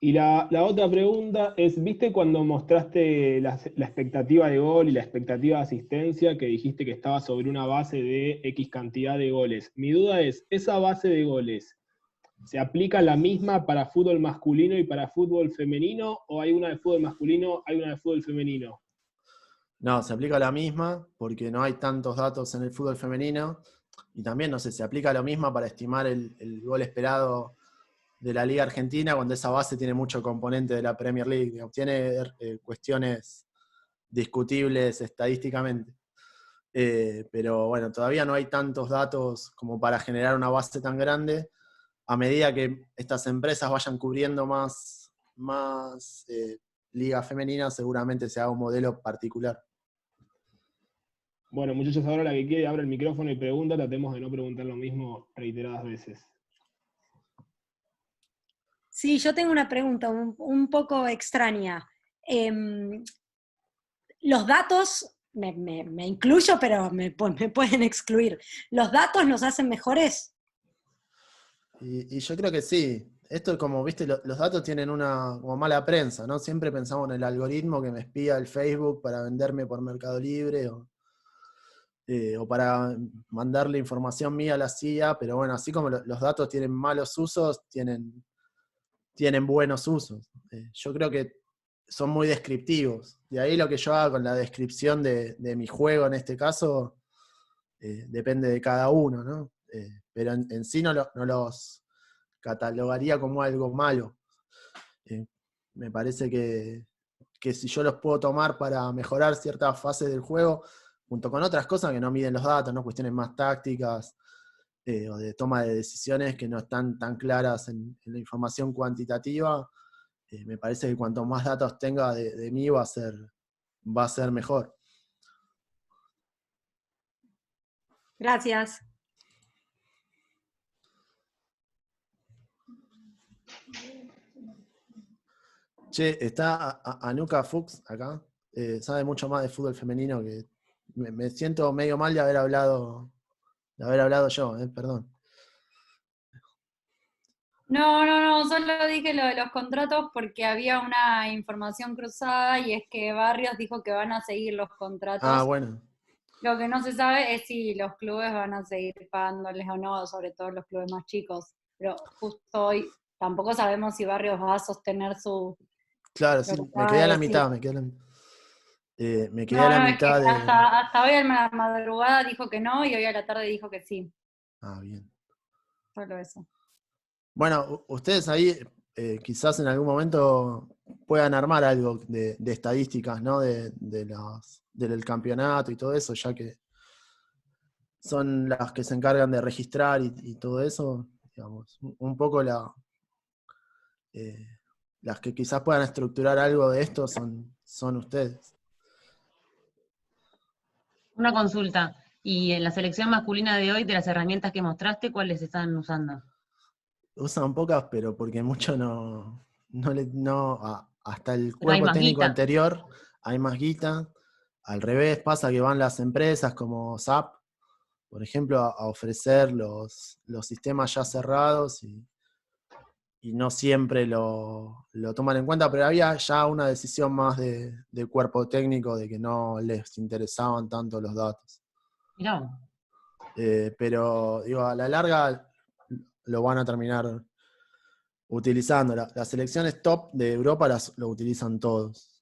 Y la otra pregunta es, ¿viste cuando mostraste la expectativa de gol y la expectativa de asistencia que dijiste que estaba sobre una base de X cantidad de goles? Mi duda es, ¿esa base de goles se aplica la misma para fútbol masculino y para fútbol femenino? ¿O hay una de fútbol masculino, hay una de fútbol femenino? No, se aplica la misma porque no hay tantos datos en el fútbol femenino. Y también, no sé, se aplica lo mismo para estimar el gol esperado de la Liga Argentina cuando esa base tiene mucho componente de la Premier League. Digamos, tiene cuestiones discutibles estadísticamente. Pero bueno, todavía no hay tantos datos como para generar una base tan grande. A medida que estas empresas vayan cubriendo más liga femenina, seguramente se haga un modelo particular. Bueno, muchachos, ahora la que quiere abre el micrófono y pregunta, tratemos de no preguntar lo mismo reiteradas veces. Sí, yo tengo una pregunta un poco extraña. Los datos, me incluyo, pero me pueden excluir. ¿Los datos nos hacen mejores? Y yo creo que sí. Esto es como, viste, los datos tienen una como mala prensa, ¿no? Siempre pensamos en el algoritmo que me espía el Facebook para venderme por Mercado Libre o para mandarle información mía a la CIA, pero bueno, así como los datos tienen malos usos, tienen buenos usos. Yo creo que son muy descriptivos. De ahí lo que yo hago con la descripción de mi juego en este caso, depende de cada uno, ¿no? Pero en sí no los catalogaría como algo malo. Me parece que si yo los puedo tomar para mejorar ciertas fases del juego, junto con otras cosas que no miden los datos, ¿no? Cuestiones más tácticas o de toma de decisiones que no están tan claras en la información cuantitativa, me parece que cuanto más datos tenga de mí va a ser mejor. Gracias. Che, está Anuka Fuchs acá, sabe mucho más de fútbol femenino que me siento medio mal de haber hablado yo, perdón. No, solo dije lo de los contratos porque había una información cruzada y es que Barrios dijo que van a seguir los contratos. Ah, bueno. Lo que no se sabe es si los clubes van a seguir pagándoles o no, sobre todo los clubes más chicos. Pero justo hoy tampoco sabemos si Barrios va a sostener su... Claro, sí, me quedé a la mitad, me quedé a la mitad de... Hasta hoy a la madrugada dijo que no y hoy a la tarde dijo que sí. Ah, bien. Solo eso. Bueno, ustedes ahí quizás en algún momento puedan armar algo de estadísticas, ¿no? Del campeonato y todo eso, ya que son las que se encargan de registrar y todo eso, digamos, un poco las que quizás puedan estructurar algo de esto son ustedes. Una consulta. Y en la selección masculina de hoy, de las herramientas que mostraste, ¿cuáles están usando? Usan pocas, pero porque mucho hasta el Pero hay cuerpo más técnico guita. anterior hay más guita. Al revés, pasa que van las empresas como SAP, por ejemplo, a ofrecer los sistemas ya cerrados y no siempre lo toman en cuenta, pero había ya una decisión más de cuerpo técnico de que no les interesaban tanto los datos. Mirá vos. Pero digo, a la larga lo van a terminar utilizando. Las selecciones top de Europa lo utilizan todos.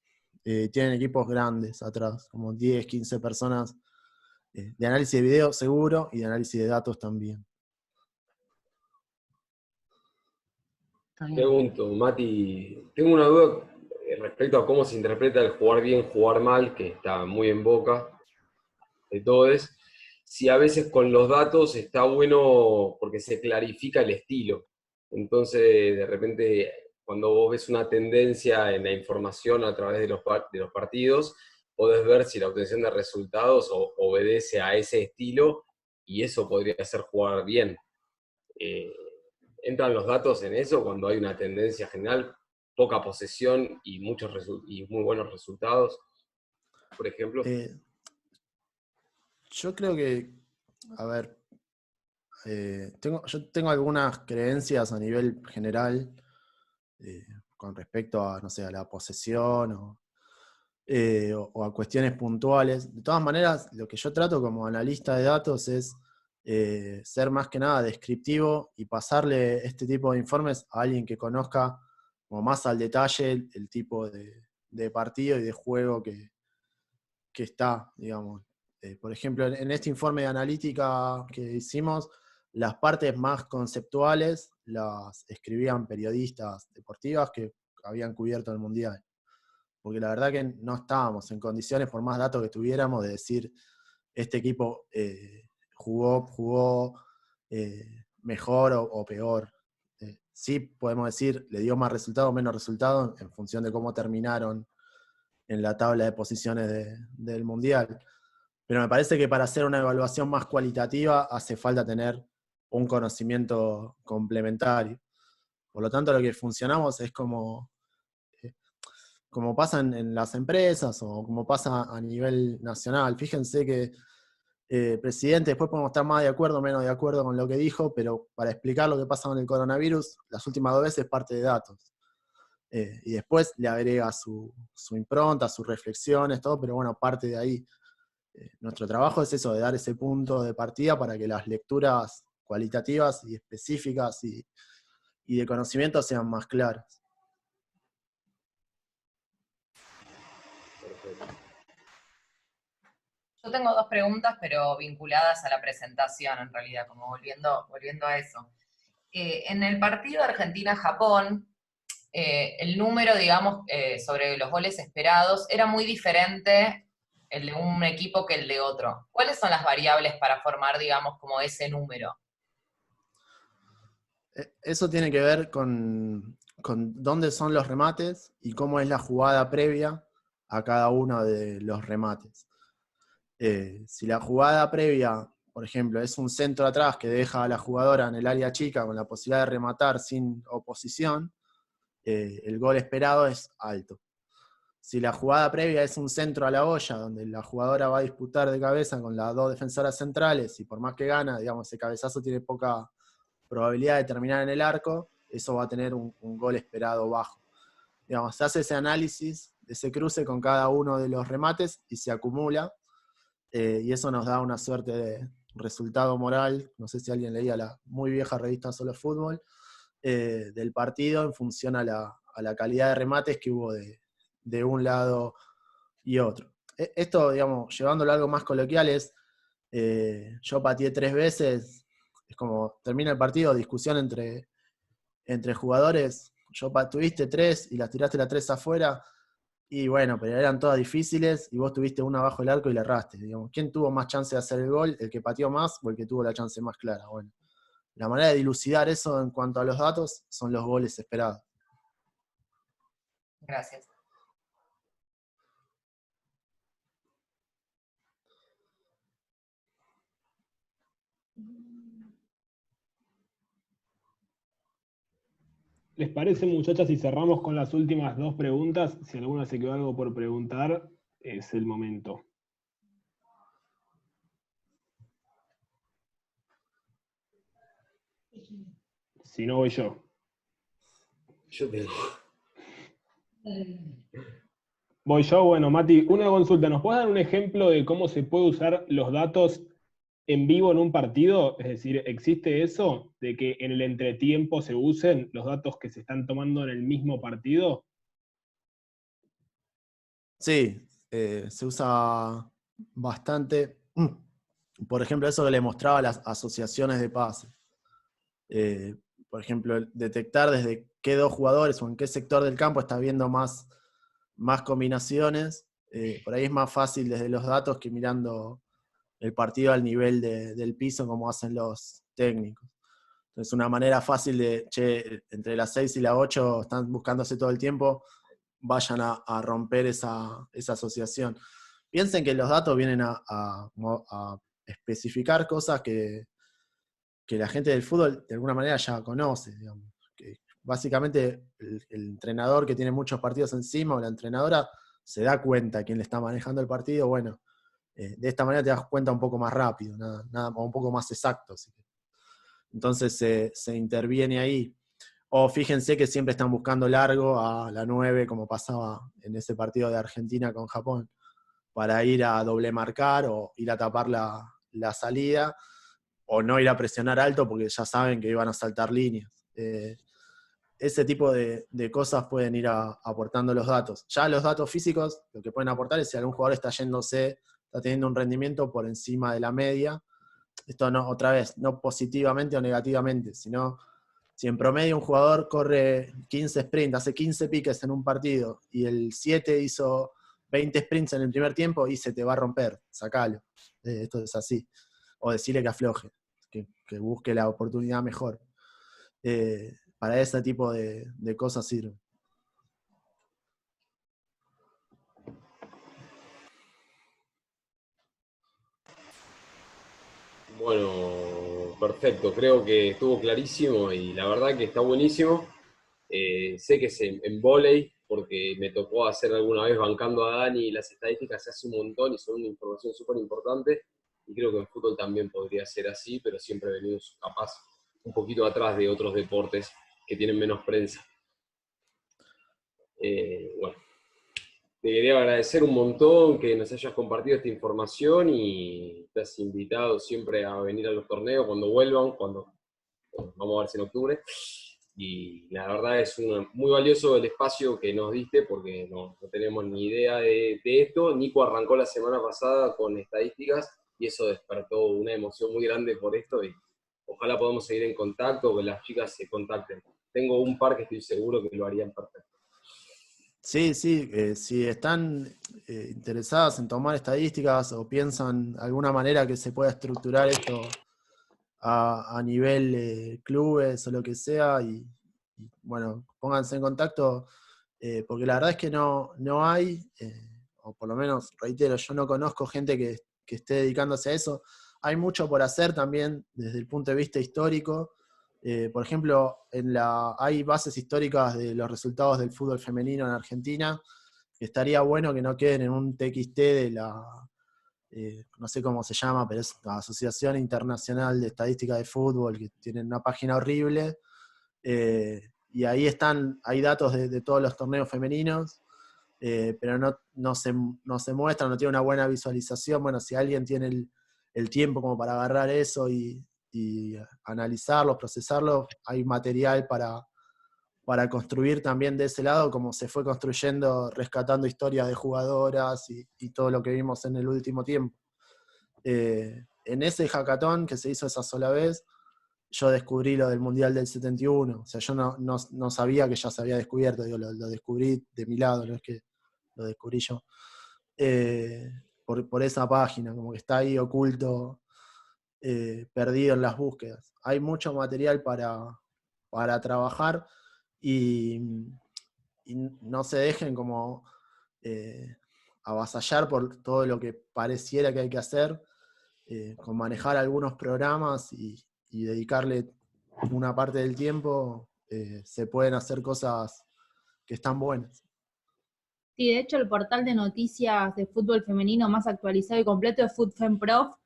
Tienen equipos grandes atrás, como 10, 15 personas de análisis de video seguro y de análisis de datos también. Está bien. Pregunto, Mati, tengo una duda respecto a cómo se interpreta el jugar bien, jugar mal, que está muy en boca de todos. Si a veces con los datos está bueno porque se clarifica el estilo. Entonces, de repente, cuando vos ves una tendencia en la información a través de los partidos, podés ver si la obtención de resultados obedece a ese estilo y eso podría ser jugar bien. Eh, ¿Entran los datos en eso cuando hay una tendencia general, poca posesión y y muy buenos resultados, por ejemplo? Yo creo que, a ver, yo tengo algunas creencias a nivel general con respecto a, no sé, a la posesión o a cuestiones puntuales. De todas maneras, lo que yo trato como analista de datos es ser más que nada descriptivo y pasarle este tipo de informes a alguien que conozca como más al detalle el tipo de partido y de juego que está, digamos. Por ejemplo, en este informe de analítica que hicimos, las partes más conceptuales las escribían periodistas deportivas que habían cubierto el Mundial. Porque la verdad que no estábamos en condiciones, por más datos que tuviéramos, de decir, este equipo jugó mejor o peor. Sí podemos decir, le dio más resultado o menos resultado en función de cómo terminaron en la tabla de posiciones del Mundial. Pero me parece que para hacer una evaluación más cualitativa hace falta tener un conocimiento complementario. Por lo tanto, lo que funcionamos es como pasa en las empresas o como pasa a nivel nacional. Fíjense que presidente, después podemos estar más de acuerdo o menos de acuerdo con lo que dijo, pero para explicar lo que pasa con el coronavirus, las últimas 2 veces parte de datos. Y después le agrega su impronta, sus reflexiones, todo, pero bueno, parte de ahí. Nuestro trabajo es eso, de dar ese punto de partida para que las lecturas cualitativas y específicas y de conocimiento sean más claras. Yo tengo 2 preguntas, pero vinculadas a la presentación, en realidad, como volviendo a eso. En el partido Argentina-Japón, el número, digamos, sobre los goles esperados era muy diferente el de un equipo que el de otro. ¿Cuáles son las variables para formar, digamos, como ese número? Eso tiene que ver con dónde son los remates y cómo es la jugada previa a cada uno de los remates. Si la jugada previa, por ejemplo, es un centro atrás que deja a la jugadora en el área chica con la posibilidad de rematar sin oposición, el gol esperado es alto. Si la jugada previa es un centro a la olla, donde la jugadora va a disputar de cabeza con las 2 defensoras centrales, y por más que gana, digamos, ese cabezazo tiene poca probabilidad de terminar en el arco, eso va a tener un gol esperado bajo. Digamos, se hace ese análisis de ese cruce con cada uno de los remates y se acumula, y eso nos da una suerte de resultado moral. No sé si alguien leía la muy vieja revista Solo Fútbol, del partido en función a la calidad de remates que hubo de un lado y otro. Esto, digamos, llevándolo a algo más coloquial, es yo pateé 3 veces, es como termina el partido, discusión entre jugadores, tuviste 3 y las tiraste las 3 afuera, y bueno, pero eran todas difíciles, y vos tuviste una abajo el arco y la erraste. Digamos, ¿quién tuvo más chance de hacer el gol? ¿El que pateó más o el que tuvo la chance más clara? Bueno, la manera de dilucidar eso en cuanto a los datos son los goles esperados. Gracias. ¿Les parece, muchachas, si cerramos con las últimas 2 preguntas? Si alguna se quedó algo por preguntar, es el momento. Si no, voy yo. Yo tengo. Voy yo, bueno, Mati, una consulta. ¿Nos puedes dar un ejemplo de cómo se puede usar los datos en vivo en un partido? Es decir, ¿existe eso de que en el entretiempo se usen los datos que se están tomando en el mismo partido? Sí, se usa bastante. Por ejemplo, eso que le mostraba las asociaciones de pases. Por ejemplo, detectar desde qué 2 jugadores o en qué sector del campo está viendo más combinaciones. Por ahí es más fácil desde los datos que mirando el partido al nivel del piso, como hacen los técnicos. Entonces, una manera fácil de, entre las 6 y las 8 están buscándose todo el tiempo, vayan a romper esa asociación. Piensen que los datos vienen a especificar cosas que la gente del fútbol de alguna manera ya conoce, digamos. Que básicamente el entrenador que tiene muchos partidos encima o la entrenadora se da cuenta quién le está manejando el partido. Bueno, de esta manera te das cuenta un poco más rápido, o un poco más exacto. Así que. Entonces se interviene ahí. O fíjense que siempre están buscando largo a la 9, como pasaba en ese partido de Argentina con Japón, para ir a doble marcar o ir a tapar la salida, o no ir a presionar alto porque ya saben que iban a saltar líneas. Ese tipo de cosas pueden ir aportando los datos. Ya los datos físicos, lo que pueden aportar es si algún jugador está teniendo un rendimiento por encima de la media. Esto no, otra vez, no positivamente o negativamente, sino si en promedio un jugador corre 15 sprints, hace 15 piques en un partido, y el 7 hizo 20 sprints en el primer tiempo, y se te va a romper, sacalo. Esto es así. O decirle que afloje, que busque la oportunidad mejor. Para ese tipo de cosas sirve. Bueno, perfecto, creo que estuvo clarísimo y la verdad que está buenísimo. Sé que es en vóley, porque me tocó hacer alguna vez bancando a Dani, y las estadísticas se hace un montón y son una información súper importante, y creo que en fútbol también podría ser así, pero siempre venimos capaz un poquito atrás de otros deportes que tienen menos prensa. Bueno, te quería agradecer un montón que nos hayas compartido esta información, y te has invitado siempre a venir a los torneos cuando vuelvan, bueno, vamos a ver si en octubre. Y la verdad es muy valioso el espacio que nos diste, porque no tenemos ni idea de esto. Nico arrancó la semana pasada con estadísticas y eso despertó una emoción muy grande por esto, y ojalá podamos seguir en contacto, que las chicas se contacten. Tengo un par que estoy seguro que lo harían perfecto. Sí, si están interesadas en tomar estadísticas o piensan alguna manera que se pueda estructurar esto a nivel clubes o lo que sea, y bueno, pónganse en contacto, porque la verdad es que no hay, o por lo menos, reitero, yo no conozco gente que esté dedicándose a eso. Hay mucho por hacer también desde el punto de vista histórico. Por ejemplo, hay bases históricas de los resultados del fútbol femenino en Argentina, que estaría bueno que no queden en un TXT de no sé cómo se llama, pero es la Asociación Internacional de Estadística de Fútbol, que tienen una página horrible, y ahí hay datos de todos los torneos femeninos, pero no se muestra, no tiene una buena visualización. Bueno, si alguien tiene el tiempo como para agarrar eso y analizarlo, procesarlo, hay material para construir también de ese lado, como se fue construyendo, rescatando historias de jugadoras y todo lo que vimos en el último tiempo. En ese hackathon que se hizo esa sola vez, yo descubrí lo del Mundial del 71. O sea, yo no sabía que ya se había descubierto, digo, lo descubrí de mi lado, no es que lo descubrí yo. Por esa página, como que está ahí oculto, perdido en las búsquedas. Hay mucho material para trabajar, y no se dejen como avasallar por todo lo que pareciera que hay que hacer, con manejar algunos programas y dedicarle una parte del tiempo se pueden hacer cosas que están buenas. Sí, de hecho el portal de noticias de fútbol femenino más actualizado y completo es FutFemProf,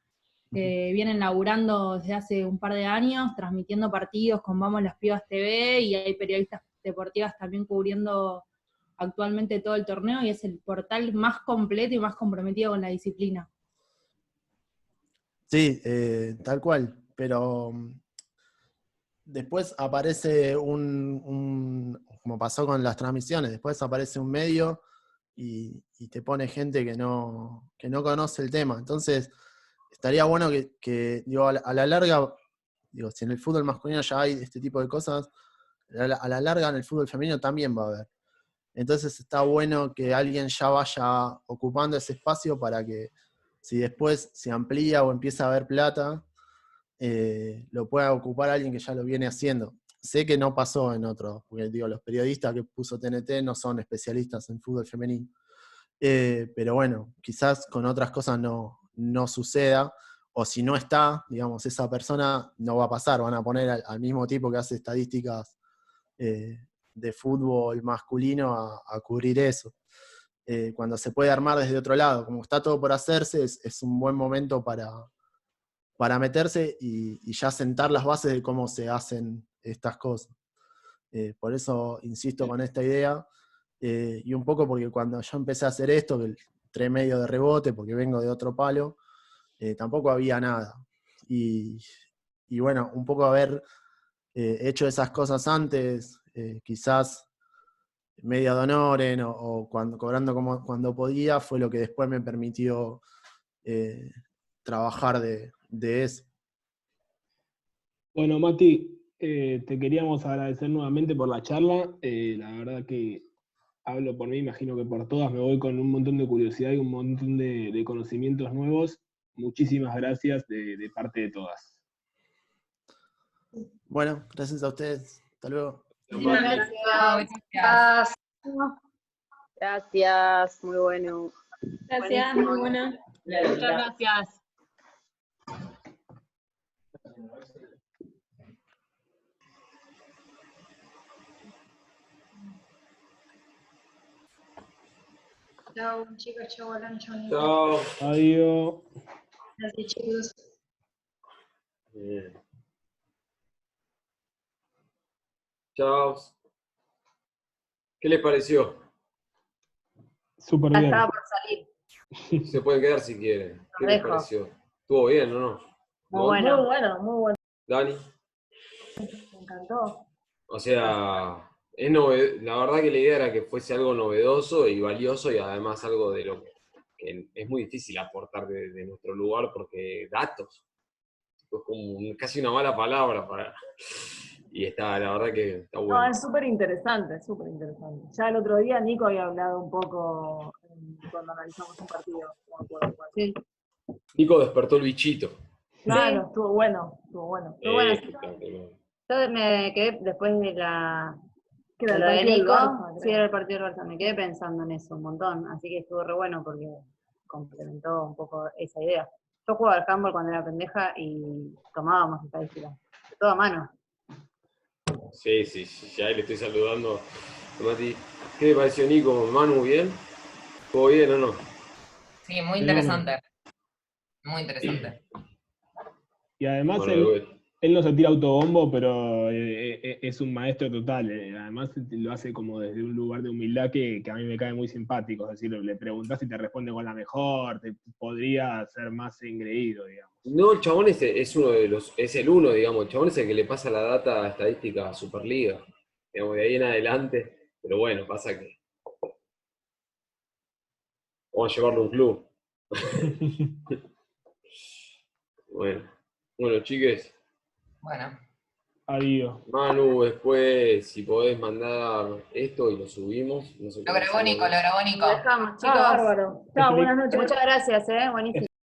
que vienen laburando desde hace un par de años, transmitiendo partidos con Vamos las Pibas TV, y hay periodistas deportivas también cubriendo actualmente todo el torneo, y es el portal más completo y más comprometido con la disciplina. Sí, tal cual, pero después aparece como pasó con las transmisiones, después aparece un medio y te pone gente que no conoce el tema. Entonces, estaría bueno que digo, a la larga, digo, si en el fútbol masculino ya hay este tipo de cosas, a la larga en el fútbol femenino también va a haber. Entonces está bueno que alguien ya vaya ocupando ese espacio para que si después se amplía o empieza a haber plata, lo pueda ocupar alguien que ya lo viene haciendo. Sé que no pasó en otros, porque digo, los periodistas que puso TNT no son especialistas en fútbol femenino. Pero bueno, quizás con otras cosas no suceda, o si no está, digamos, esa persona no va a pasar, van a poner al mismo tipo que hace estadísticas de fútbol masculino a cubrir eso. Cuando se puede armar desde otro lado, como está todo por hacerse, es un buen momento para meterse y ya sentar las bases de cómo se hacen estas cosas. Por eso insisto con esta idea, y un poco porque cuando yo empecé a hacer esto, que entré medio de rebote porque vengo de otro palo, tampoco había nada. Y bueno, un poco haber hecho esas cosas antes, quizás medio de honoren o cobrando cuando podía, fue lo que después me permitió trabajar de eso. Bueno, Mati, te queríamos agradecer nuevamente por la charla. La verdad que hablo por mí, imagino que por todas, me voy con un montón de curiosidad y un montón de conocimientos nuevos. Muchísimas gracias de parte de todas. Bueno, gracias a ustedes. Hasta luego. Gracias. Gracias, muy bueno. Gracias, muy buena. Muchas gracias. Chao, chicos, chao, Alan, chao, Nico. Chao. Adiós. Gracias, chicos. Bien. Chao. ¿Qué les pareció? Súper Ya bien. estaba por salir. Se pueden quedar si quieren. ¿Qué les dejo. pareció? ¿Estuvo bien o no? Muy bueno. Muy bueno, muy bueno. Dani. Me encantó. O sea, la verdad que la idea era que fuese algo novedoso y valioso y además algo de lo que es muy difícil aportar de nuestro lugar porque datos. Es como casi una mala palabra para... Y la verdad que está bueno. No, es súper interesante, súper interesante. Ya el otro día Nico había hablado un poco cuando analizamos un partido. No me acuerdo cuál. Sí. Nico despertó el bichito. Claro, estuvo bueno, estuvo bueno. Estuvo bueno. Espectacular. Yo me quedé después de Que era el lo de partido del Nico, Barça, sí, era el partido del Barça, me quedé pensando en eso un montón, así que estuvo re bueno porque complementó un poco esa idea. Yo jugaba al handball cuando era pendeja y tomábamos estadísticas, de toda mano. Sí, ya le estoy saludando a Mati. ¿Qué te pareció, Nico? Manu, ¿bien? ¿Todo bien o no? Sí, muy interesante. Muy interesante. Y además Bueno, él no se tira autobombo, pero es un maestro total. Además lo hace como desde un lugar de humildad que a mí me cae muy simpático. Es decir, le preguntás y te responde con la mejor, te podría ser más engreído, digamos. No, el chabón es uno de los, es el uno, digamos, el chabón es el que le pasa la data estadística a Superliga, digamos, de ahí en adelante, pero bueno, pasa que vamos a llevarlo a un club. Bueno, chiques. Bueno. Adiós. Manu, después, si podés mandar esto y lo subimos. No sé Lo grabó Nico, lo grabó Nico. Lo dejamos, chicos. Bárbaro. Chao, buenas noches. Muchas gracias, buenísimo.